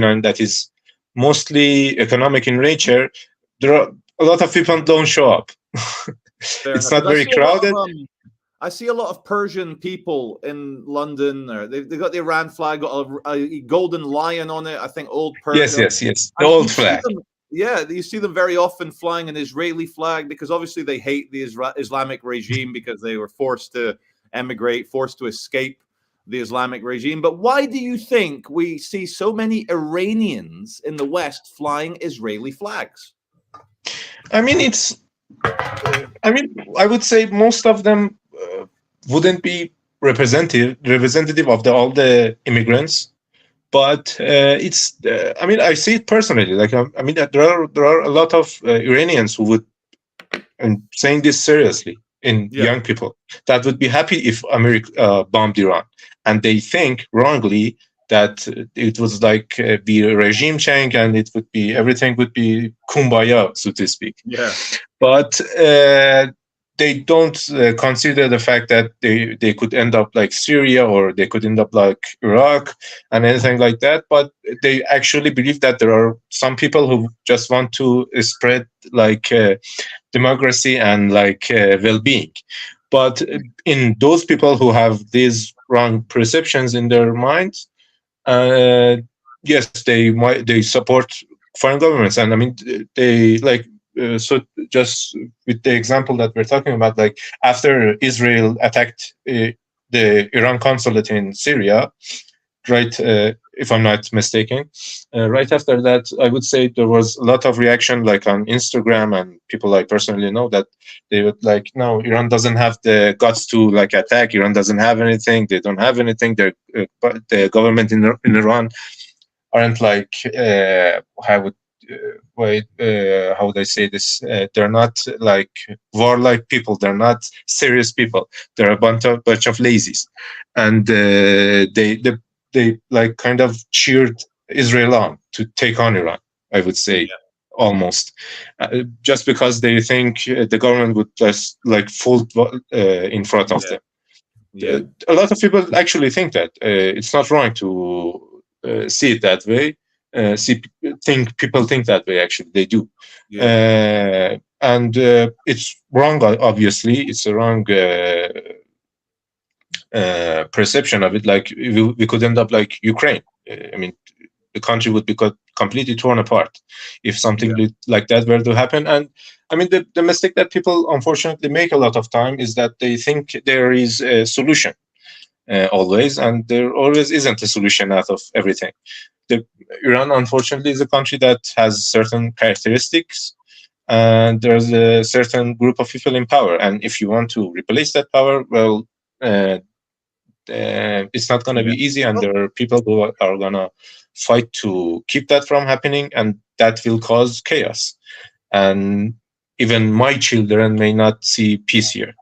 on, that is mostly economic in nature, there are a lot of people don't show up. Fair It's enough. not Because very crowded. I see a lot of Persian people in London, or they've got the Iran flag, got a golden lion on it. I think old Yes, Persia. yes, yes. The And you old see flag. them, yeah, you see them very often flying an Israeli flag because obviously they hate the Islamic regime because they were forced to emigrate, forced to escape the Islamic regime. But why do you think we see so many Iranians in the West flying Israeli flags? I mean, I would say most of them wouldn't be representative of all the immigrants, but it's. I mean, I see it personally. Like, I mean, that there are a lot of Iranians who would, and saying this seriously, in Yeah, young people that would be happy if America bombed Iran, and they think wrongly that it was like be a regime change and it would be everything would be kumbaya, so to speak. yeah, But they don't consider the fact that they could end up like Syria, or they could end up like Iraq and anything like that. But they actually believe that there are some people who just want to spread like democracy and like well-being. But in those people who have these wrong perceptions in their minds, uh, yes, they support foreign governments, and I mean they like so just with the example that we're talking about, like after Israel attacked the Iran consulate in Syria, right? If I'm not mistaken, right after that, I would say there was a lot of reaction, like on Instagram, and people I personally know that they would like, no, Iran doesn't have the guts to like attack. Iran doesn't have anything. They don't have anything. But the government in Iran aren't like how would I say this? They're not like warlike people. They're not serious people. They're a bunch of lazies, and they like kind of cheered Israel on to take on Iran, I would say, almost, just because they think the government would just like fold in front of them. yeah, A lot of people actually think that it's not wrong to see it that way. People think that way. Actually, they do, and it's wrong. Obviously, it's a wrong perception of it. Like we could end up like Ukraine. I mean, the country would be completely torn apart if something like that were to happen. And I mean, the mistake that people unfortunately make a lot of time is that they think there is a solution always, and there always isn't a solution out of everything. Iran, unfortunately, is a country that has certain characteristics, and there's a certain group of people in power. And if you want to replace that power, well, it's not going to be easy, and there are people who are going to fight to keep that from happening, and that will cause chaos. And even my children may not see peace here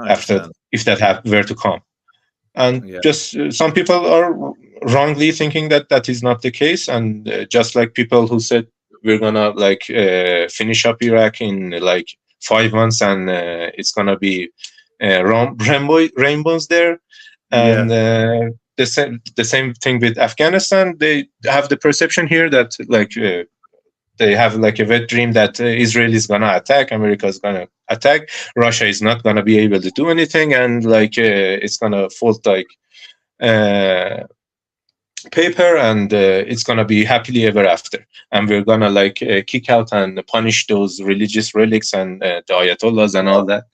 after, if that were to come. And just some people are wrongly thinking that that is not the case, and just like people who said we're gonna like finish up Iraq in like 5 months, and it's gonna be rainbows there. And the same thing with Afghanistan. They have the perception here that like they have like a wet dream that Israel is gonna attack, America is gonna attack, Russia is not gonna be able to do anything, and like it's gonna fold like paper, and it's gonna be happily ever after, and we're gonna like kick out and punish those religious relics and the ayatollahs and all that,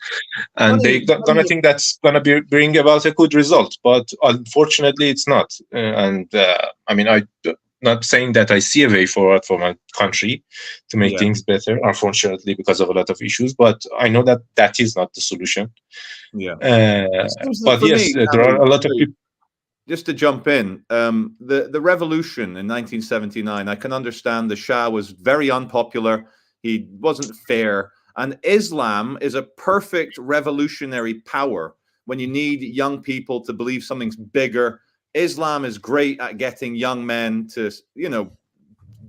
and they're gonna think that's gonna bring about a good result, but unfortunately it's not. And I mean, I'm not saying that I see a way forward for my country to make things better, unfortunately, because of a lot of issues, but I know that that is not the solution. But yes, there are a lot of people. Just to jump in, the revolution in 1979, I can understand the Shah was very unpopular. He wasn't fair. And Islam is a perfect revolutionary power when you need young people to believe something's bigger. Islam is great at getting young men to,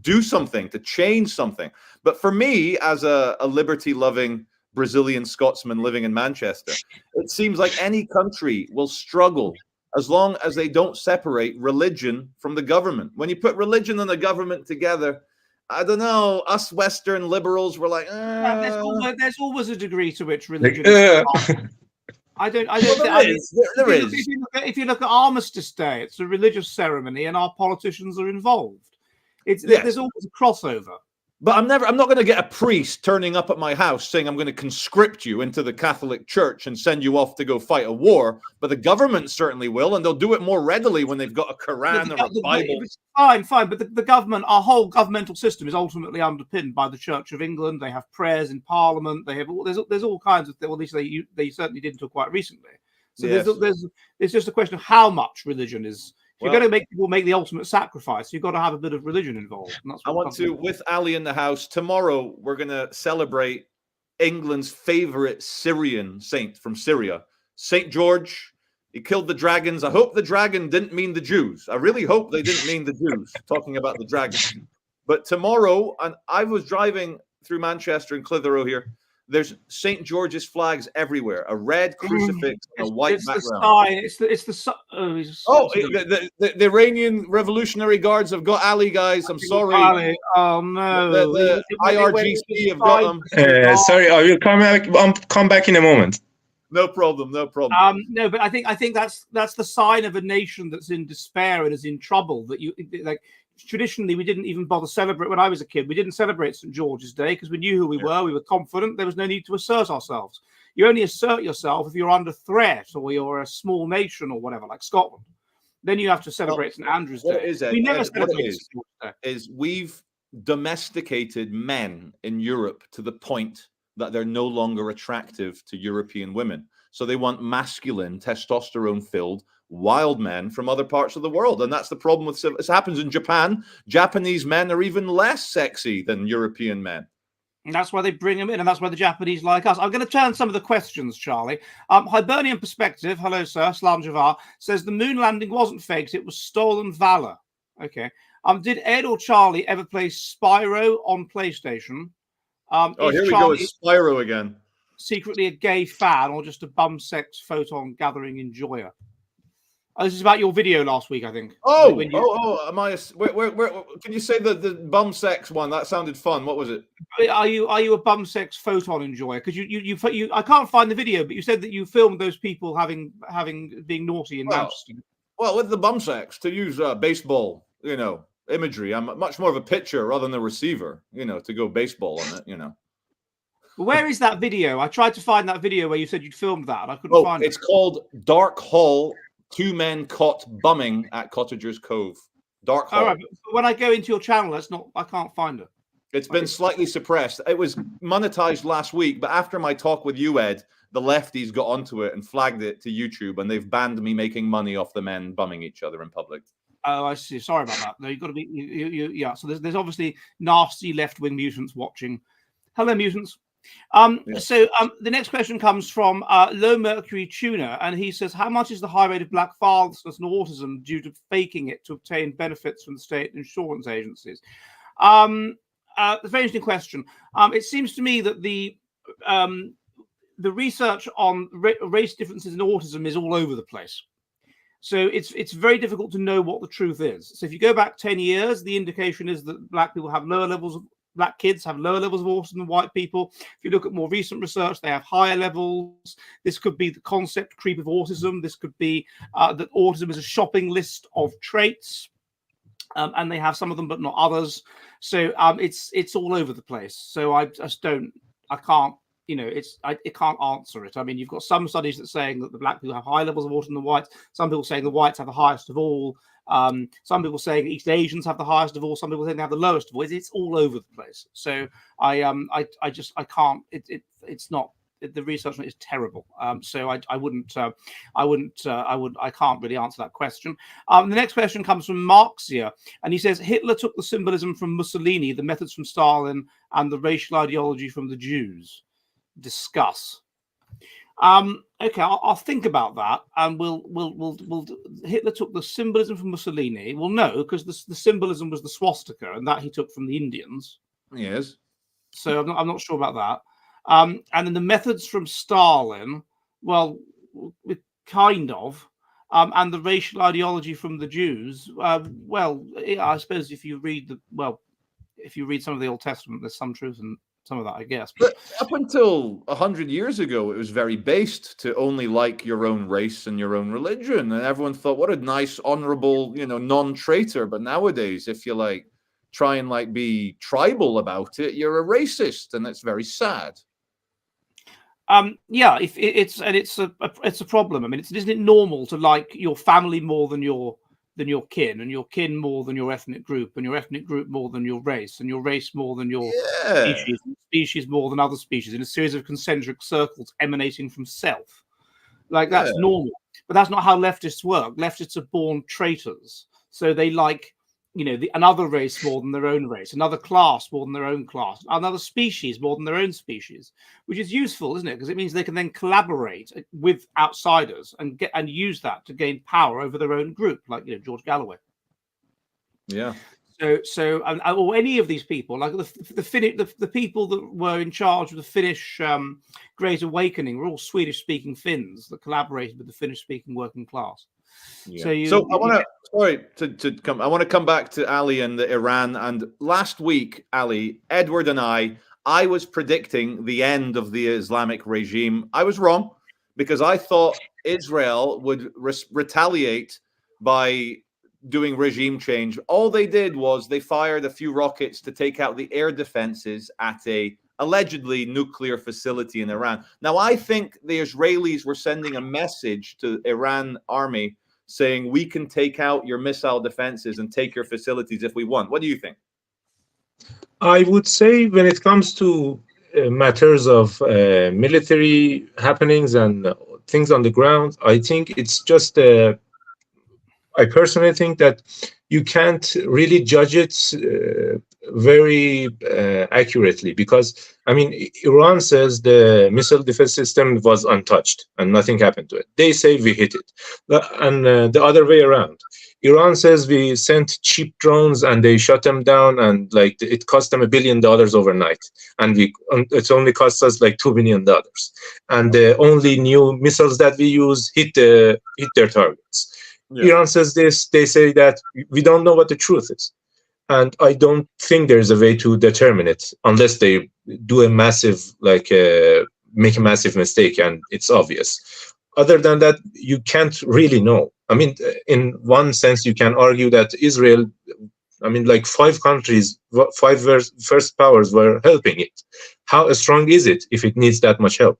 do something, to change something. But for me, as a liberty-loving Brazilian Scotsman living in Manchester, it seems like any country will struggle as long as they don't separate religion from the government. When you put religion and the government together, I don't know, us Western liberals were like, there's always a degree to which religion I don't. There is. If you look at Armistice Day, it's a religious ceremony, and our politicians are involved. There's always a crossover. But I'm not going to get a priest turning up at my house saying I'm going to conscript you into the Catholic Church and send you off to go fight a war. But the government certainly will, and they'll do it more readily when they've got a Quran or a Bible. Fine. But the government, our whole governmental system is ultimately underpinned by the Church of England. They have prayers in Parliament. They have there's all kinds of. Well, at least they certainly did until quite recently. So yes. it's just a question of how much religion is. If you're going to make people make the ultimate sacrifice, you've got to have a bit of religion involved. And that's what I want to, with Ali in the house, tomorrow we're going to celebrate England's favorite Syrian saint from Syria, St. George. He killed the dragons. I hope the dragon didn't mean the Jews. I really hope they didn't mean the Jews, talking about the dragon. But tomorrow, and I was driving through Manchester and Clitheroe here, there's St. George's flags everywhere, a red crucifix and a white background. The Iranian Revolutionary Guards have got Ali, guys. I'm sorry. Ali. Oh no. The IRGC have got them. Sorry, I will come back in a moment. No problem. No, but I think that's the sign of a nation that's in despair and is in trouble. That you like. Traditionally, we didn't even bother celebrate. When I was a kid, we didn't celebrate St. George's Day because we knew who we were. We were confident. There was no need to assert ourselves. You only assert yourself if you're under threat or you're a small nation or whatever, like Scotland. Then you have to celebrate St. Andrew's Day. We never celebrate St. George's Day. We've domesticated men in Europe to the point that they're no longer attractive to European women. So they want masculine, testosterone-filled, wild men from other parts of the world. And that's the problem with it happens in Japan. Japanese men are even less sexy than European men. And that's why they bring them in, and that's why the Japanese like us. I'm going to turn some of the questions, Charlie. Hibernian Perspective, hello, sir, Salam Javar, says the moon landing wasn't faked, it was stolen valor. Okay. Did Ed or Charlie ever play Spyro on PlayStation? Here we go with Spyro again. Secretly a gay fan or just a bum sex photon gathering enjoyer? This is about your video last week, I think. Am I? Where, can you say the bum sex one? That sounded fun. What was it? Are you a bum sex photon enjoyer? Because you I can't find the video, but you said that you filmed those people being naughty in Manchester. Well, with the bum sex, to use baseball, imagery. I'm much more of a pitcher rather than a receiver. To go baseball on it. Where is that video? I tried to find that video where you said you'd filmed that. I couldn't find it. It's called Dark Hall. 2 men caught bumming at Cottagers Cove. Dark Hall. All right, but when I go into your channel, I can't find it. It's been slightly suppressed. It was monetized last week, but after my talk with you, Ed, the lefties got onto it and flagged it to YouTube, and they've banned me making money off the men bumming each other in public. Oh, I see. Sorry about that. No, you've got to be. Yeah. So there's obviously nasty left-wing mutants watching. Hello, mutants. So the next question comes from Low Mercury Tuna, and he says, how much is the high rate of black fatherlessness and autism due to faking it to obtain benefits from the state insurance agencies? A very interesting question. It seems to me that the research on race differences in autism is all over the place. So it's very difficult to know what the truth is. So if you go back 10 years, the indication is that black kids have lower levels of autism than white people. If you look at more recent research, they have higher levels. This could be the concept creep of autism. This could be that autism is a shopping list of traits, and they have some of them, but not others. So it's all over the place. So I can't answer it. I mean, you've got some studies that are saying that the black people have higher levels of autism than whites. Some people saying the whites have the highest of all. Some people saying East Asians have the highest of all. Some people saying they have the lowest of all. It's all over the place. So I can't. It's not. The research is terrible. So I can't really answer that question. The next question comes from Marxia, and he says Hitler took the symbolism from Mussolini, the methods from Stalin, and the racial ideology from the Jews. Discuss. Okay, I'll think about that, and we'll. Hitler took the symbolism from Mussolini. Well, no, because the symbolism was the swastika, and that he took from the Indians. Yes. So I'm not sure about that. And then the methods from Stalin. Well, kind of. And the racial ideology from the Jews. Well, I suppose if you read some of the Old Testament, there's some truth in some of that, I guess. But up until 100 years ago, it was very based to only like your own race and your own religion, and everyone thought, what a nice, honorable, non-traitor. But nowadays, if you try and be tribal about it, you're a racist, and it's very sad. Yeah, if it's a problem. I mean, isn't it normal to like your family more than your kin, and your kin more than your ethnic group, and your ethnic group more than your race, and your race more than your species, and species more than other species, in a series of concentric circles emanating from self? That's normal. But that's not how leftists work. Leftists are born traitors, so they like another race more than their own race, another class more than their own class, another species more than their own species, which is useful, isn't it? Because it means they can then collaborate with outsiders and use that to gain power over their own group, like George Galloway. Yeah. So or any of these people, like the people that were in charge of the Finnish Great Awakening, were all Swedish-speaking Finns that collaborated with the Finnish-speaking working class. Yeah. So I want to come back to Ali and the Iran. And last week, Ali, Edward and I was predicting the end of the Islamic regime. I was wrong, because I thought Israel would retaliate by doing regime change. All they did was they fired a few rockets to take out the air defenses at a allegedly nuclear facility in Iran. Now, I think the Israelis were sending a message to Iran army saying, we can take out your missile defenses and take your facilities if we want. What do you think? I would say when it comes to matters of military happenings and things on the ground, I think it's just I personally think that you can't really judge it very accurately, because Iran says the missile defense system was untouched and nothing happened to it. They say we hit it, and the other way around. Iran says we sent cheap drones and they shut them down, and it cost them $1 billion overnight, and it's only cost us $2 billion, and the only new missiles that we use hit their targets. Yeah. Iran says this. They say that we don't know what the truth is. And I don't think there's a way to determine it unless they do a massive, make a massive mistake and it's obvious. Other than that, you can't really know. In one sense, you can argue that Israel, 5 countries, 5 first powers were helping it. How strong is it if it needs that much help?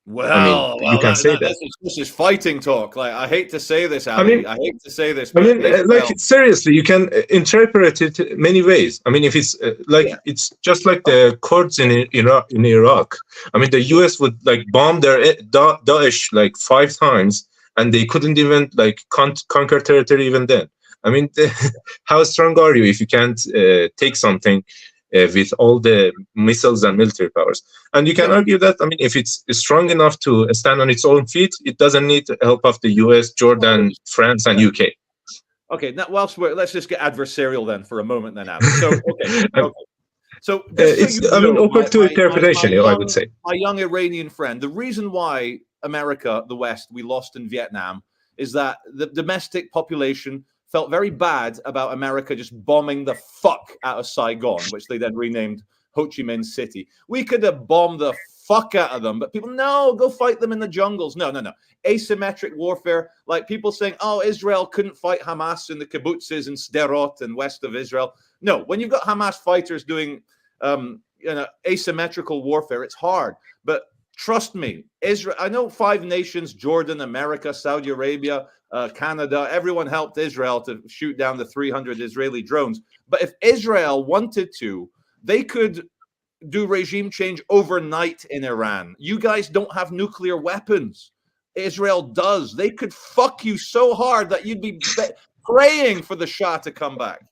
Well, you can say that. This is fighting talk. I hate to say this, Ali. I hate to say this. But seriously, you can interpret it many ways. If it's it's just like the Kurds in Iraq. The US would bomb their Daesh 5 times, and they couldn't even conquer territory even then. How strong are you if you can't take something with all the missiles and military powers? And you can argue that, if it's strong enough to stand on its own feet, it doesn't need the help of the US, Jordan, France, and UK. Okay, now let's just get adversarial then for a moment then, Ali. So, okay. So it's open to interpretation, I would say. My young Iranian friend, the reason why America, the West, we lost in Vietnam is that the domestic population felt very bad about America just bombing the fuck out of Saigon, which they then renamed Ho Chi Minh City. We could have bombed the fuck out of them, but people, no, go fight them in the jungles. No. Asymmetric warfare, like people saying, oh, Israel couldn't fight Hamas in the kibbutzes in Sderot and west of Israel. No, when you've got Hamas fighters doing asymmetrical warfare, it's hard. But trust me, Israel, I know 5 nations, Jordan, America, Saudi Arabia, Canada, everyone helped Israel to shoot down the 300 Israeli drones. But if Israel wanted to, they could do regime change overnight in Iran. You guys don't have nuclear weapons. Israel does. They could fuck you so hard that you'd be praying for the Shah to come back.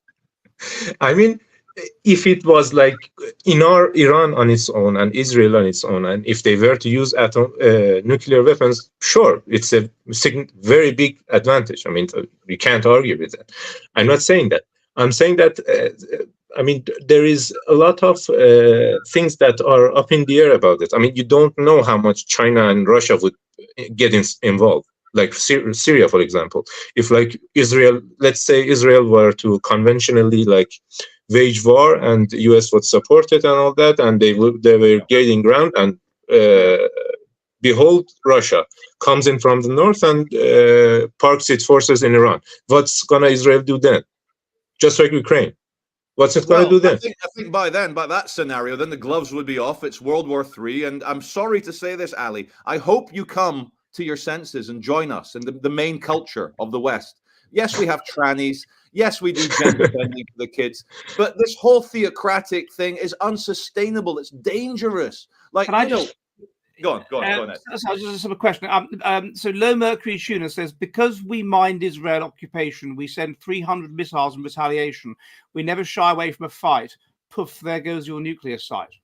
if it was like Iran on its own and Israel on its own, and if they were to use nuclear weapons, sure, it's a very big advantage. I mean, you can't argue with that. I'm not saying that. I'm saying that, I mean, there is a lot of things that are up in the air about it. I mean, you don't know how much China and Russia would get involved. Like Syria, for example. If like Israel, let's say Israel were to conventionally like wage war and the US would support it and all that, and they were gaining ground, and behold, Russia comes in from the north and parks its forces in Iran. What's gonna Israel do then? Just like Ukraine. What's it going to do then? I think by then, by that scenario, then the gloves would be off. It's World War III. And I'm sorry to say this, Ali. I hope you come to your senses and join us in the main culture of the West. Yes, we have trannies. Yes, we do gender bending for the kids. But this whole theocratic thing is unsustainable. It's dangerous. Like, Go on. So just a question. So Low Mercury Tuna says, because we mind Israel occupation, we send 300 missiles in retaliation. We never shy away from a fight. Poof, there goes your nuclear site.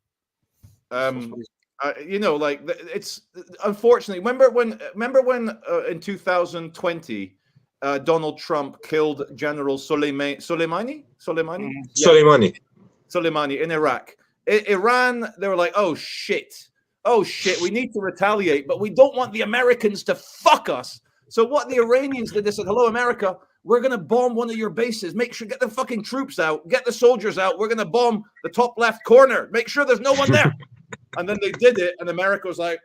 Like it's unfortunately. Remember when in 2020, Donald Trump killed General Soleimani in Iraq. Iran, they were like, oh shit, we need to retaliate, but we don't want the Americans to fuck us. So what the Iranians did, they said, hello, America, we're going to bomb one of your bases. Make sure, get the fucking troops out, get the soldiers out. We're going to bomb the top left corner. Make sure there's no one there. And then they did it, and America was like,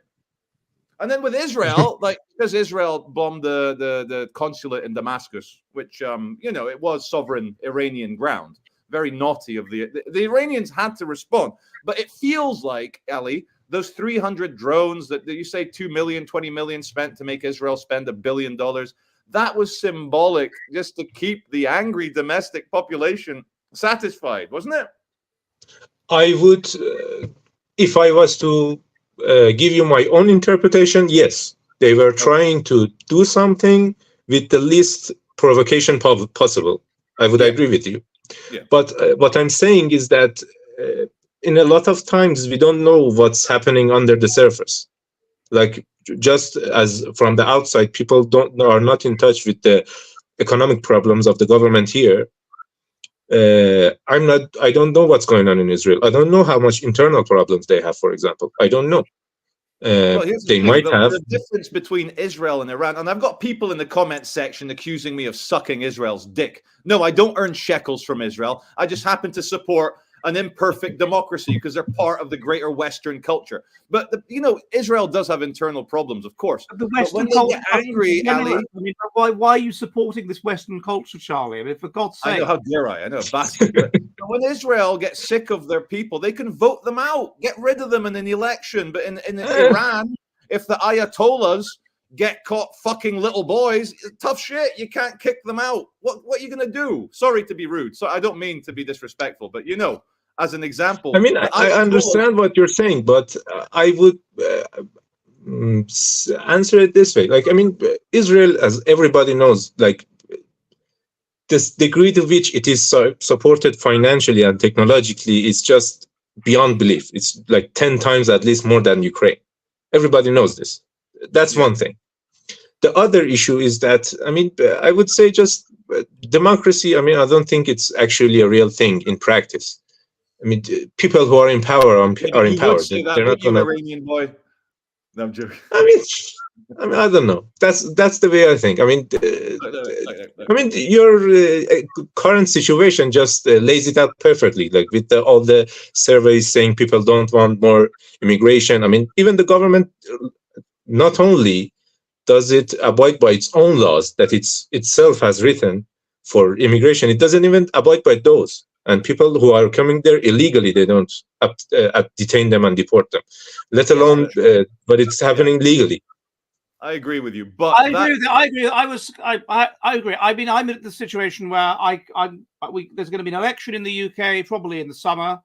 and then with Israel, like, because Israel bombed the consulate in Damascus, which, it was sovereign Iranian ground. Very naughty of the Iranians had to respond. But it feels like, Ali, those 300 drones that you say 2 million, 20 million spent to make Israel spend $1 billion, that was symbolic just to keep the angry domestic population satisfied, wasn't it? I would, if I was to give you my own interpretation, yes, they were trying to do something with the least provocation possible. I would agree with you. Yeah. But what I'm saying is that in a lot of times we don't know what's happening under the surface. Like, just as from the outside, people are not in touch with the economic problems of the government here. I don't know what's going on in Israel. I don't know how much internal problems they have, for example. I don't know. They might have. The difference between Israel and Iran, and I've got people in the comment section accusing me of sucking Israel's dick. No, I don't earn shekels from Israel. I just happen to support an imperfect democracy because they're part of the greater Western culture. But Israel does have internal problems, of course. The Western culture, angry, Ali. I mean, why are you supporting this Western culture, Charlie? I mean, for God's sake! I know, how dare I? I know, bastard. But when Israel gets sick of their people, they can vote them out, get rid of them in an election. But in Iran, if the Ayatollahs get caught fucking little boys, tough shit. You can't kick them out. What are you gonna do? Sorry to be rude. So I don't mean to be disrespectful, but as an example. I mean, I understand what you're saying, but I would answer it this way. Like, I mean, Israel, as everybody knows, like, this degree to which it is supported financially and technologically is just beyond belief. It's like 10 times at least more than Ukraine. Everybody knows this. That's one thing. The other issue is that, I mean, I would say just democracy, I mean, I don't think it's actually a real thing in practice. I mean, people who are in power are in power. They're not going to. Iranian boy. No, I'm joking. I mean, I don't know. That's the way I think. I mean, your current situation just lays it out perfectly. Like, with all the surveys saying people don't want more immigration. I mean, even the government not only does it abide by its own laws that itself has written for immigration, it doesn't even abide by those. And people who are coming there illegally, they don't detain them and deport them, let alone, but it's happening legally. I agree with you, but I agree. I agree. I mean, I'm in the situation where there's going to be an election in the UK, probably in the summer,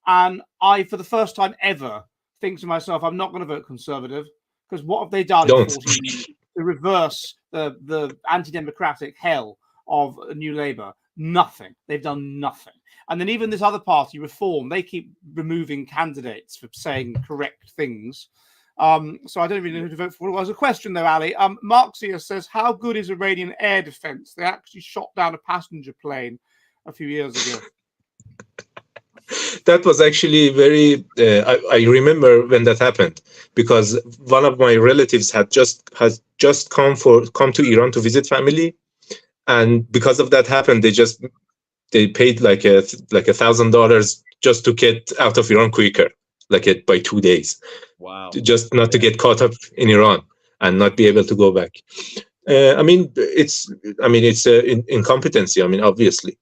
and I, for the first time ever, think to myself, I'm not going to vote Conservative, because what have they done in 14 years to reverse the anti-democratic hell of New Labour? Nothing. They've done nothing. And then even this other party, Reform, they keep removing candidates for saying correct things. So I don't really know who to vote for. Well, there's a question though, Ali. Marxia says, how good is Iranian air defense? They actually shot down a passenger plane a few years ago. That was actually very. I remember when that happened because one of my relatives has just come to Iran to visit family, and because of that happened, they paid like $1,000 just to get out of Iran quicker, by 2 days. Wow! Just not to get caught up in Iran and not be able to go back. It's incompetency. Obviously.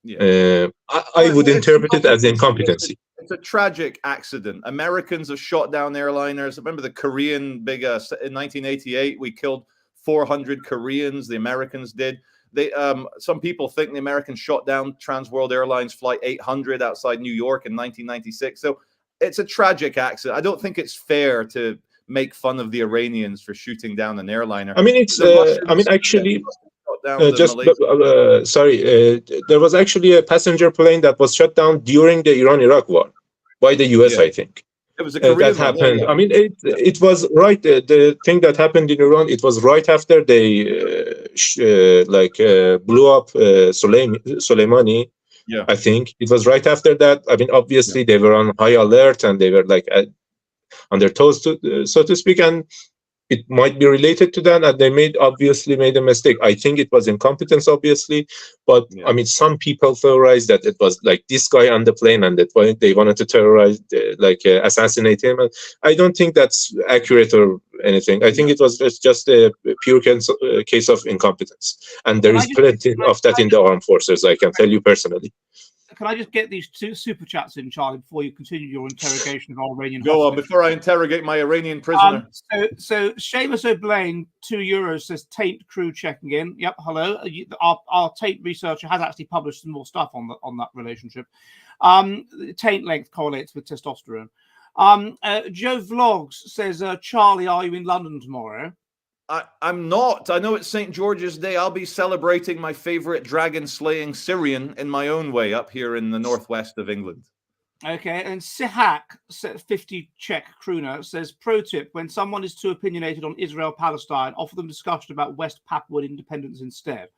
Yeah. I would interpret it as incompetency. It's a tragic accident. Americans have shot down airliners. Remember the Korean in 1988, we killed 400 Koreans. The Americans did. Some people think the Americans shot down Trans World Airlines Flight 800 outside New York in 1996. So it's a tragic accident. I don't think it's fair to make fun of the Iranians for shooting down an airliner. Actually. There was actually a passenger plane that was shot down during the Iran-Iraq war by the US, I think. It was a Korean that happened. It was right. The thing that happened in Iran, it was right after they blew up Soleimani. Yeah, I think it was right after that. Obviously they were on high alert and they were on their toes, so to speak, and it might be related to that, and they obviously made a mistake. I think it was incompetence, obviously, but some people theorize that it was this guy on the plane, and that they wanted to terrorize, assassinate him. And I don't think that's accurate or anything. I think it was just a pure case of incompetence, and there is plenty of that in the armed forces. I can tell you personally. Can I just get these two super chats in, Charlie, before you continue your interrogation of our Iranian Go on, before I interrogate my Iranian prisoner. So Seamus O'Blaine, €2 says taint crew checking in. Yep, hello. Our taint researcher has actually published some more stuff on that relationship. Taint length correlates with testosterone. Joe Vlogs says, Charlie, are you in London tomorrow? I'm not. I know it's St. George's Day. I'll be celebrating my favorite dragon-slaying Syrian in my own way up here in the northwest of England. Okay, and Sihak, 50 Czech crooner, says, pro tip, when someone is too opinionated on Israel-Palestine, offer them discussion about West Papua independence instead.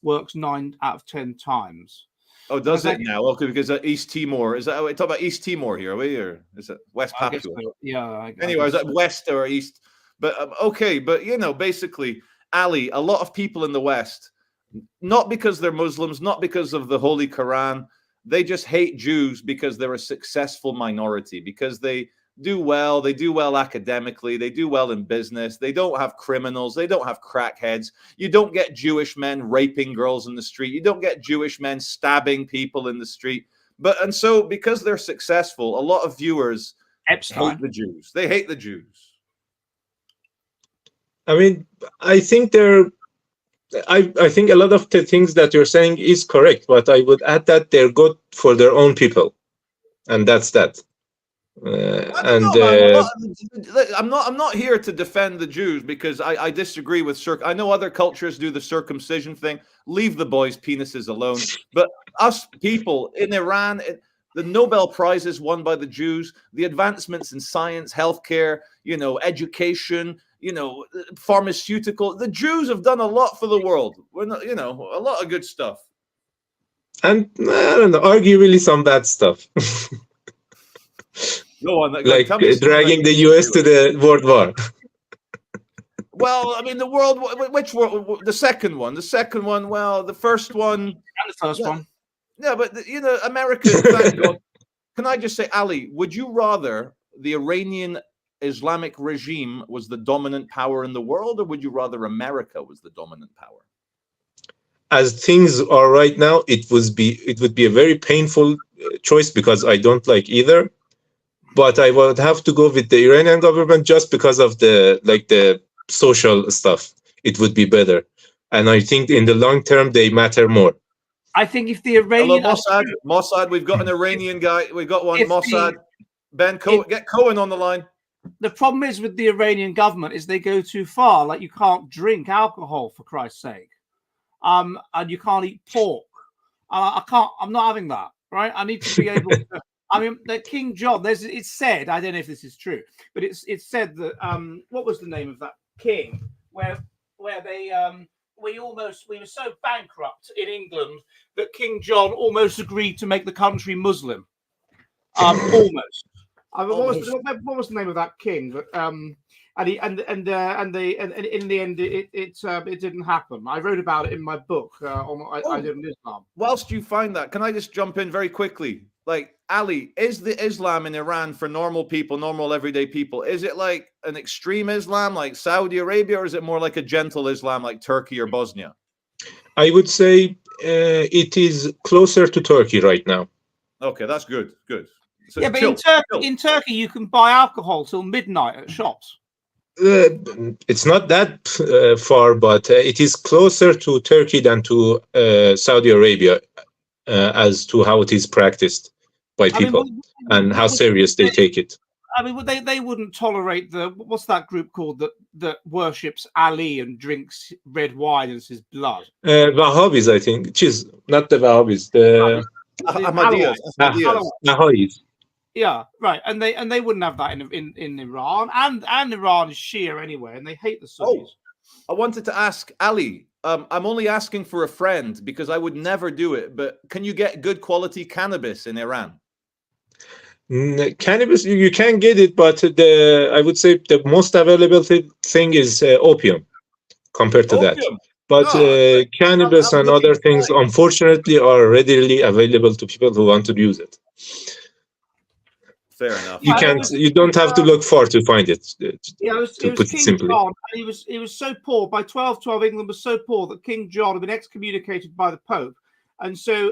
Works 9 out of 10 times. Oh, does it now? Okay, because East Timor. Is that we talk about East Timor here, are we? Or is it West Papua? So. Yeah. Anyway, is that West or East? But okay, but basically, Ali, a lot of people in the West, not because they're Muslims, not because of the Holy Quran, they just hate Jews because they're a successful minority, because they do well academically, they do well in business, they don't have criminals, they don't have crackheads. You don't get Jewish men raping girls in the street, you don't get Jewish men stabbing people in the street. And so because they're successful, a lot of viewers hate the Jews. They hate the Jews. I think I think a lot of the things that you're saying is correct, but I would add that they're good for their own people, and that's that. I'm not here to defend the Jews because I disagree with I know other cultures do the circumcision thing. Leave the boys' penises alone. But us people in Iran, the Nobel Prizes won by the Jews, the advancements in science, healthcare, education, pharmaceutical. The Jews have done a lot for the world. We're not, a lot of good stuff. And I don't know, arguably some bad stuff. Go on, dragging the US to the World War. Well, the world, which world? The second one. The second one, well, the first one. And the first one. Yeah, but, America, thank God. Can I just say, Ali, would you rather the Iranian Islamic regime was the dominant power in the world, or would you rather America was the dominant power? As things are right now, it would be a very painful choice because I don't like either. But I would have to go with the Iranian government just because of the social stuff. It would be better, and I think in the long term they matter more. I think if the Iranian Mossad, we've got an Iranian guy. We've got one. Mossad, Ben Cohen, get Cohen on the line. The problem is with the Iranian government is they go too far. Like you can't drink alcohol for Christ's sake, and you can't eat pork. I can't. I'm not having that. Right? I need to be able to. I mean, the King John. It's said. I don't know if this is true, but it's said that what was the name of that king where they we were so bankrupt in England that King John almost agreed to make the country Muslim. Almost. What was the name of that king? But and in the end it didn't happen. I wrote about it in my book I did in Islam. Whilst you find that, can I just jump in very quickly? Like, Ali, is the Islam in Iran for normal people, normal everyday people? Is it like an extreme Islam like Saudi Arabia, or is it more like a gentle Islam like Turkey or Bosnia? I would say it is closer to Turkey right now. Okay, that's good. Good. So yeah, but in Turkey you can buy alcohol till midnight at shops. It's not that far, but it is closer to Turkey than to Saudi Arabia as to how it is practiced by people and how serious they take it. I mean, they wouldn't tolerate what's that group called that worships Ali and drinks red wine as his blood? Wahhabis, I think. Which is not the Wahhabis, the Ahmadiyas. Yeah, right. And they wouldn't have that in Iran, and Iran is Shia anyway, and they hate the Sunnis. I wanted to ask Ali. I'm only asking for a friend because I would never do it. But can you get good quality cannabis in Iran? Cannabis, you can get it, but I would say the most available thing is opium compared to that. But cannabis and other things, unfortunately, are readily available to people who want to use it. Fair enough. You don't have to look far to find it. Yeah, it was King John. And he was so poor. By 1212, England was so poor that King John had been excommunicated by the Pope. And so,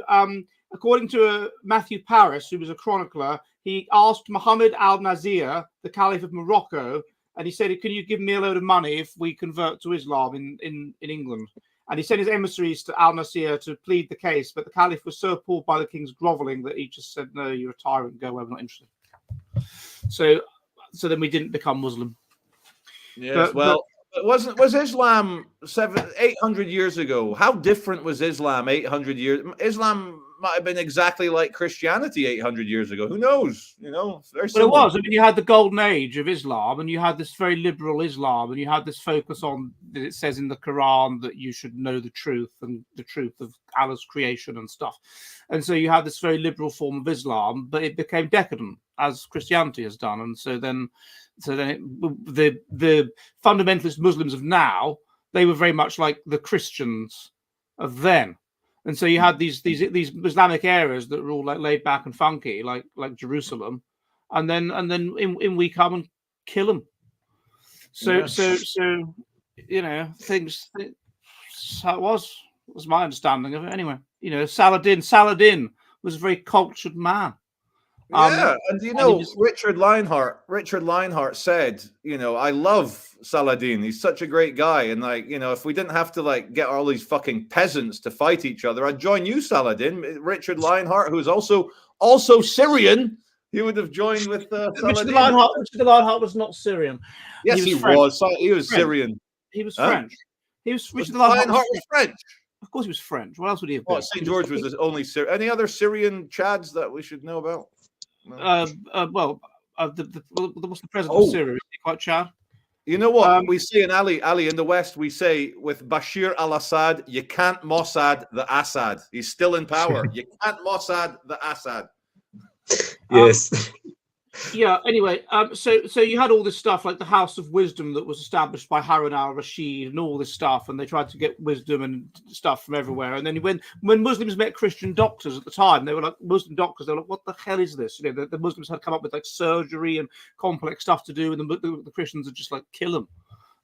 according to Matthew Paris, who was a chronicler, he asked Muhammad al-Nasir, the Caliph of Morocco, and he said, "Can you give me a load of money if we convert to Islam in England?" And he sent his emissaries to al-Nasir to plead the case, but the Caliph was so appalled by the king's groveling that he just said, "No, you're a tyrant. Go away. I'm not interested." So then we didn't become Muslim. Yes, was Islam 800 years ago? How different was Islam 800 years? Islam might have been exactly like Christianity 800 years ago. Who knows? You know, very similar. But it was. I mean, you had the golden age of Islam, and you had this very liberal Islam, and you had this focus on that it says in the Quran that you should know the truth and the truth of Allah's creation and stuff. And so you had this very liberal form of Islam, but it became decadent as Christianity has done. And so then the fundamentalist Muslims of now, they were very much like the Christians of then. And so you had these Islamic areas that were all like laid back and funky, like Jerusalem, and then in we come and kill them. So you know, things. That's how it was my understanding of it. Anyway, you know, Saladin was a very cultured man. Yeah, and you know, Richard Lionheart said, you know, I love Saladin. He's such a great guy, and like, you know, if we didn't have to like get all these fucking peasants to fight each other, I'd join you, Saladin. Richard Lionheart, who is also Syrian, he would have joined with Saladin. Richard Lionheart was not Syrian. Yes, he was. He was Syrian. He was French. He was Richard Lionheart was French. Of course, he was French. What else would he have been? St. George was the only Syrian. Any other Syrian Chads that we should know about? What's the president of Syria? Is he quite Chad? You know what we say in Ali in the West, we say with Bashir al-Assad, you can't Mossad the Assad. He's still in power. You can't Mossad the Assad. Yes. Yeah. Anyway, so you had all this stuff like the House of Wisdom that was established by Harun al-Rashid and all this stuff, and they tried to get wisdom and stuff from everywhere. And then when Muslims met Christian doctors at the time, they were like Muslim doctors. They were like, "What the hell is this?" You know, the Muslims had come up with like surgery and complex stuff to do, and the Christians would just like kill them.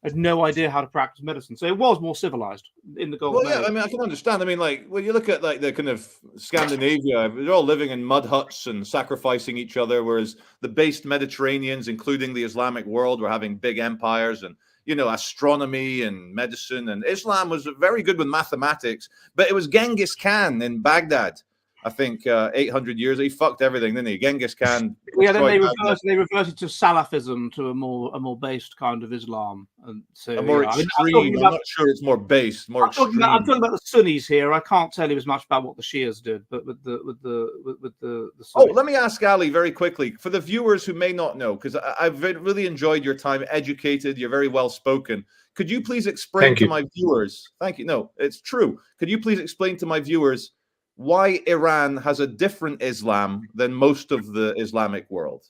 I had no idea how to practice medicine, so it was more civilized in the Golden Age. I mean, I can understand. I mean, like when you look at like the kind of Scandinavia, they're all living in mud huts and sacrificing each other, whereas the based Mediterraneans, including the Islamic world, were having big empires and, you know, astronomy and medicine. And Islam was very good with mathematics, but it was Genghis Khan in Baghdad I think 800 years. He fucked everything, didn't he? Genghis Khan. Yeah, then destroyed they reverted to Salafism, to a more based kind of Islam, and so a more yeah, I mean, extreme. I'm not sure it's more based, more extreme. I'm talking about the Sunnis here. I can't tell you as much about what the Shias did, but with the Sunnis. Oh, let me ask Ali very quickly for the viewers who may not know, because I've really enjoyed your time. Educated, you're very well spoken. Could you please explain to my viewers? Thank you. No, it's true. Could you please explain to my viewers why Iran has a different Islam than most of the Islamic world?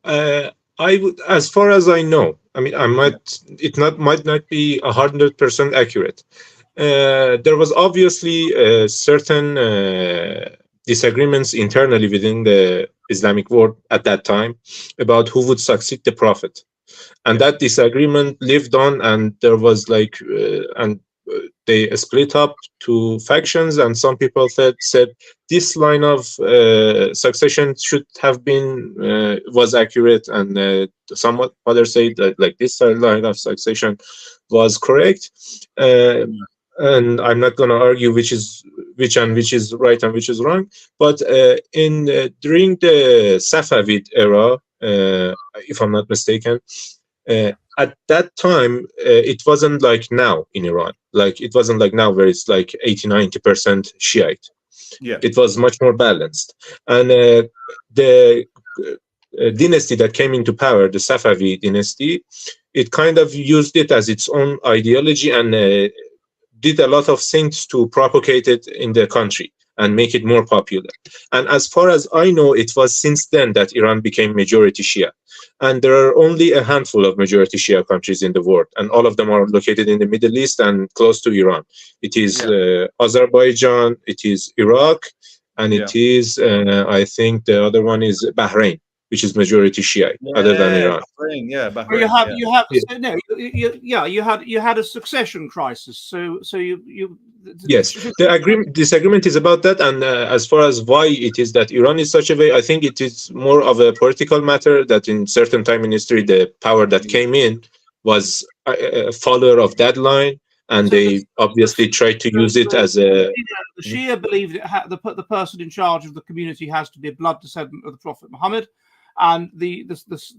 I would, as far as I know, I mean, might not be 100% accurate. There was obviously certain disagreements internally within the Islamic world at that time about who would succeed the Prophet, and that disagreement lived on, and there was they split up to factions, and some people said this line of succession should have been was accurate, and some others say that like this line of succession was correct. And I'm not going to argue which is right and which is wrong. But during the Safavid era, if I'm not mistaken, at that time, it wasn't like now in Iran. Like it wasn't like now where it's like 80-90% Shiite. Yeah, it was much more balanced. And the dynasty that came into power, the Safavid dynasty, it kind of used it as its own ideology and did a lot of things to propagate it in the country and make it more popular. And as far as I know, it was since then that Iran became majority Shia. And there are only a handful of majority Shia countries in the world, and all of them are located in the Middle East and close to Iran. It is Azerbaijan, it is Iraq, and it is, I think the other one is Bahrain, which is majority Shiite, other than Iran. Bahrain, Bahrain, you had a succession crisis. So you yes, disagreement is about that. And as far as why it is that Iran is such a way, I think it is more of a political matter that in certain time in history, the power that came in was a follower of that line. And they obviously tried to use it as a... The Shia believed the person in charge of the community has to be a blood descendant of the Prophet Muhammad. And the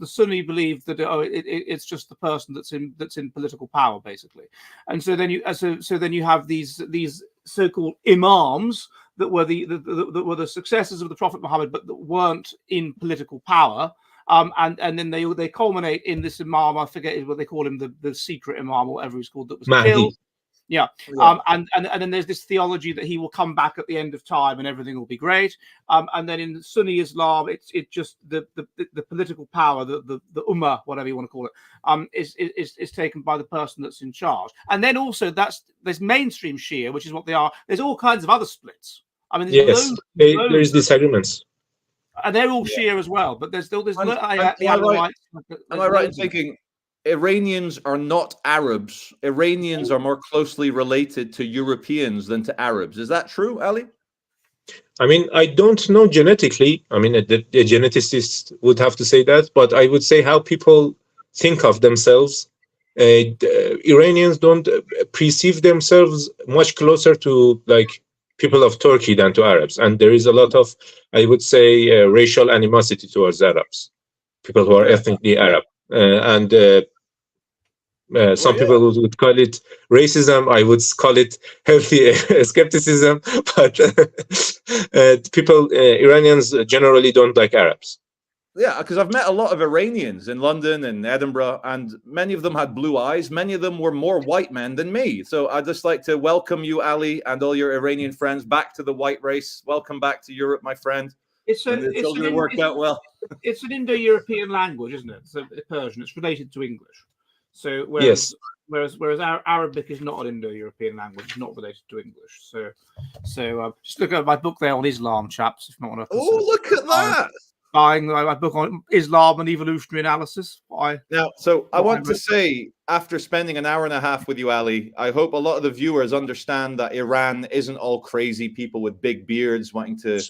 Sunni believed that it's just the person that's in political power, basically. And so then you have these so-called imams that were the successors of the Prophet Muhammad, but that weren't in political power. And then they culminate in this imam. I forget what they call him, the secret imam or whatever he's called, that was Mahdi. killed. And then there's this theology that he will come back at the end of time and everything will be great. And then in Sunni Islam, it's just the political power, the ummah, whatever you want to call it, is taken by the person that's in charge. And then also there's mainstream Shia, which is what they are. There's all kinds of other splits. I mean, there's disagreements. And they're all Shia as well, but there's Am I right in thinking Iranians are not Arabs? Iranians are more closely related to Europeans than to Arabs. Is that true, Ali? I mean, I don't know genetically. I mean, the geneticist would have to say that, but I would say how people think of themselves. Iranians don't perceive themselves much closer to like people of Turkey than to Arabs. And there is a lot of, I would say, racial animosity towards Arabs, people who are ethnically Arab. Some people would call it racism. I would call it healthy skepticism. But Iranians generally don't like Arabs. Yeah, because I've met a lot of Iranians in London and Edinburgh, and many of them had blue eyes. Many of them were more white men than me. So I'd just like to welcome you, Ali, and all your Iranian friends back to the white race. Welcome back to Europe, my friend. It's worked out well. It's an Indo-European language, isn't it? So Persian. It's related to English. So whereas Arabic is not an Indo-European language, it's not related to English. So just look at my book there on Islam, chaps. If you want to. Oh, look at that! Buying my book on Islam and evolutionary analysis. I want to say, after spending an hour and a half with you, Ali, I hope a lot of the viewers understand that Iran isn't all crazy people with big beards wanting to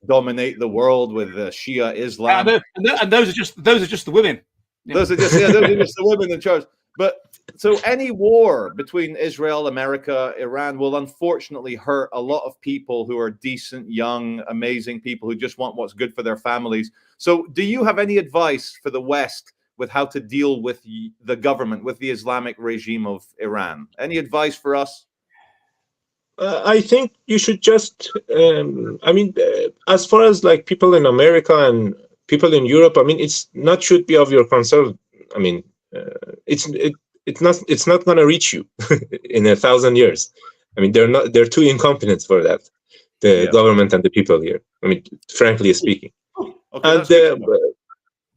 dominate the world with Shia Islam. And those are just the women. Those are just the women in charge. But so any war between Israel, America, Iran will unfortunately hurt a lot of people who are decent, young, amazing people who just want what's good for their families. So do you have any advice for the West with how to deal with the government, with the Islamic regime of Iran? Any advice for us? I think you should just, as far as like people in America and people in Europe, I mean, it's not should be of your concern. I mean, it's not going to reach you in 1,000 years. I mean, they're too incompetent for that. The government and the people here. I mean, frankly speaking. Okay,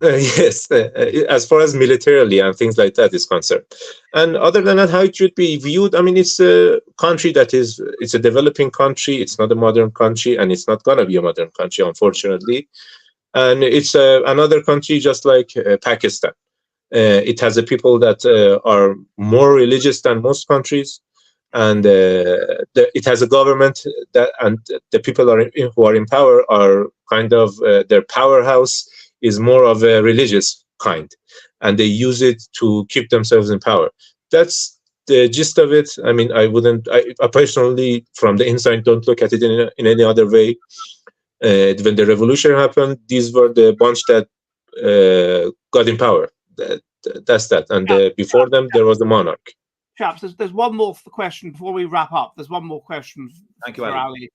and yes, as far as militarily and things like that is concerned. And other than that, how it should be viewed, I mean, it's a country it's a developing country. It's not a modern country, and it's not going to be a modern country, unfortunately. And it's another country just like Pakistan. It has a people that are more religious than most countries. And it has a government and the people who are in power are kind of their powerhouse is more of a religious kind, and they use it to keep themselves in power. That's the gist of it. I mean, I personally, from the inside, don't look at it in any other way. When the revolution happened, these were the bunch that got in power. That's that. And before them, there was the monarch. Chaps, there's one more question before we wrap up. There's one more question. Thank you, for Ali.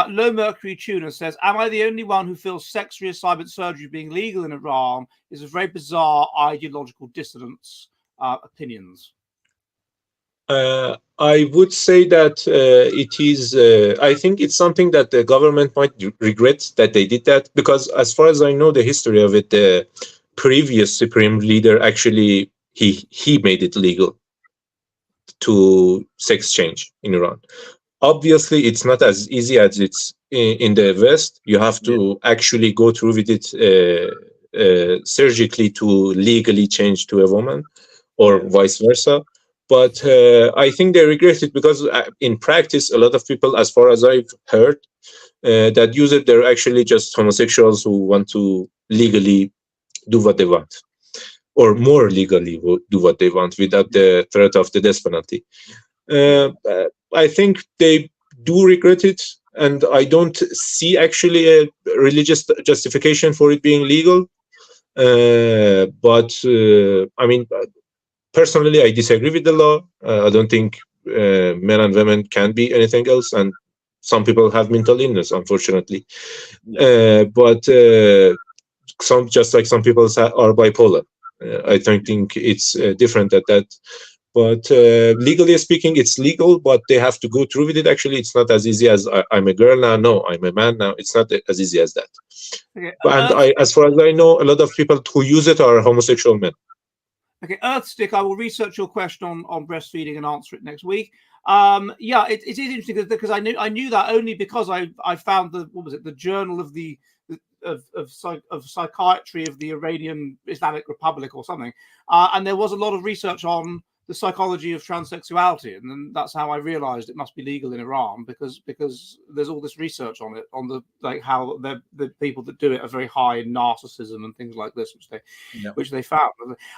Low Mercury Tuna says, am I the only one who feels sex reassignment surgery being legal in Iran is a very bizarre ideological dissonance? Opinions? I would say that it is, I think it's something that the government might regret that they did that, because as far as I know the history of it, the previous supreme leader actually, he made it legal to sex change in Iran. Obviously, it's not as easy as it's in the West. You have to actually go through with it surgically to legally change to a woman, or vice versa. But I think they regret it because in practice, a lot of people, as far as I've heard, that use it, they're actually just homosexuals who want to legally do what they want, or more legally do what they want without the threat of the death penalty. I think they do regret it, and I don't see actually a religious justification for it being legal. But I mean, personally, I disagree with the law. I don't think men and women can be anything else, and some people have mental illness, unfortunately. But just like some people are bipolar. I don't think it's different at that. But legally speaking, it's legal, but they have to go through with it. Actually, it's not as easy as I'm a girl now. No, I'm a man now. It's not as easy as that. Okay. And as far as I know, a lot of people who use it are homosexual men. Okay, Earthstick, I will research your question on breastfeeding and answer it next week. Yeah, it is interesting because I knew that only because I found the Journal of the of Psychiatry of the Iranian Islamic Republic or something, and there was a lot of research on the psychology of transsexuality, and then that's how I realized it must be legal in Iran because there's all this research on it, on the like how the people that do it are very high in narcissism and things like this, which they found.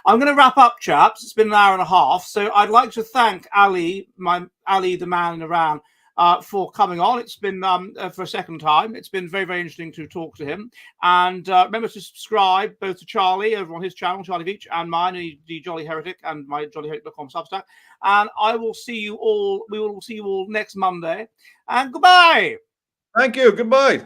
I'm going to wrap up, chaps. It's been an hour and a half, so I'd like to thank Ali, the man in Iran, for coming on. It's been for a second time. It's been very, very interesting to talk to him. And remember to subscribe both to Charlie over on his channel, Charlie Veach, and mine, the Jolly Heretic, and my jollyheretic.com Substack. And I will see you all. We will see you all next Monday. And goodbye. Thank you. Goodbye.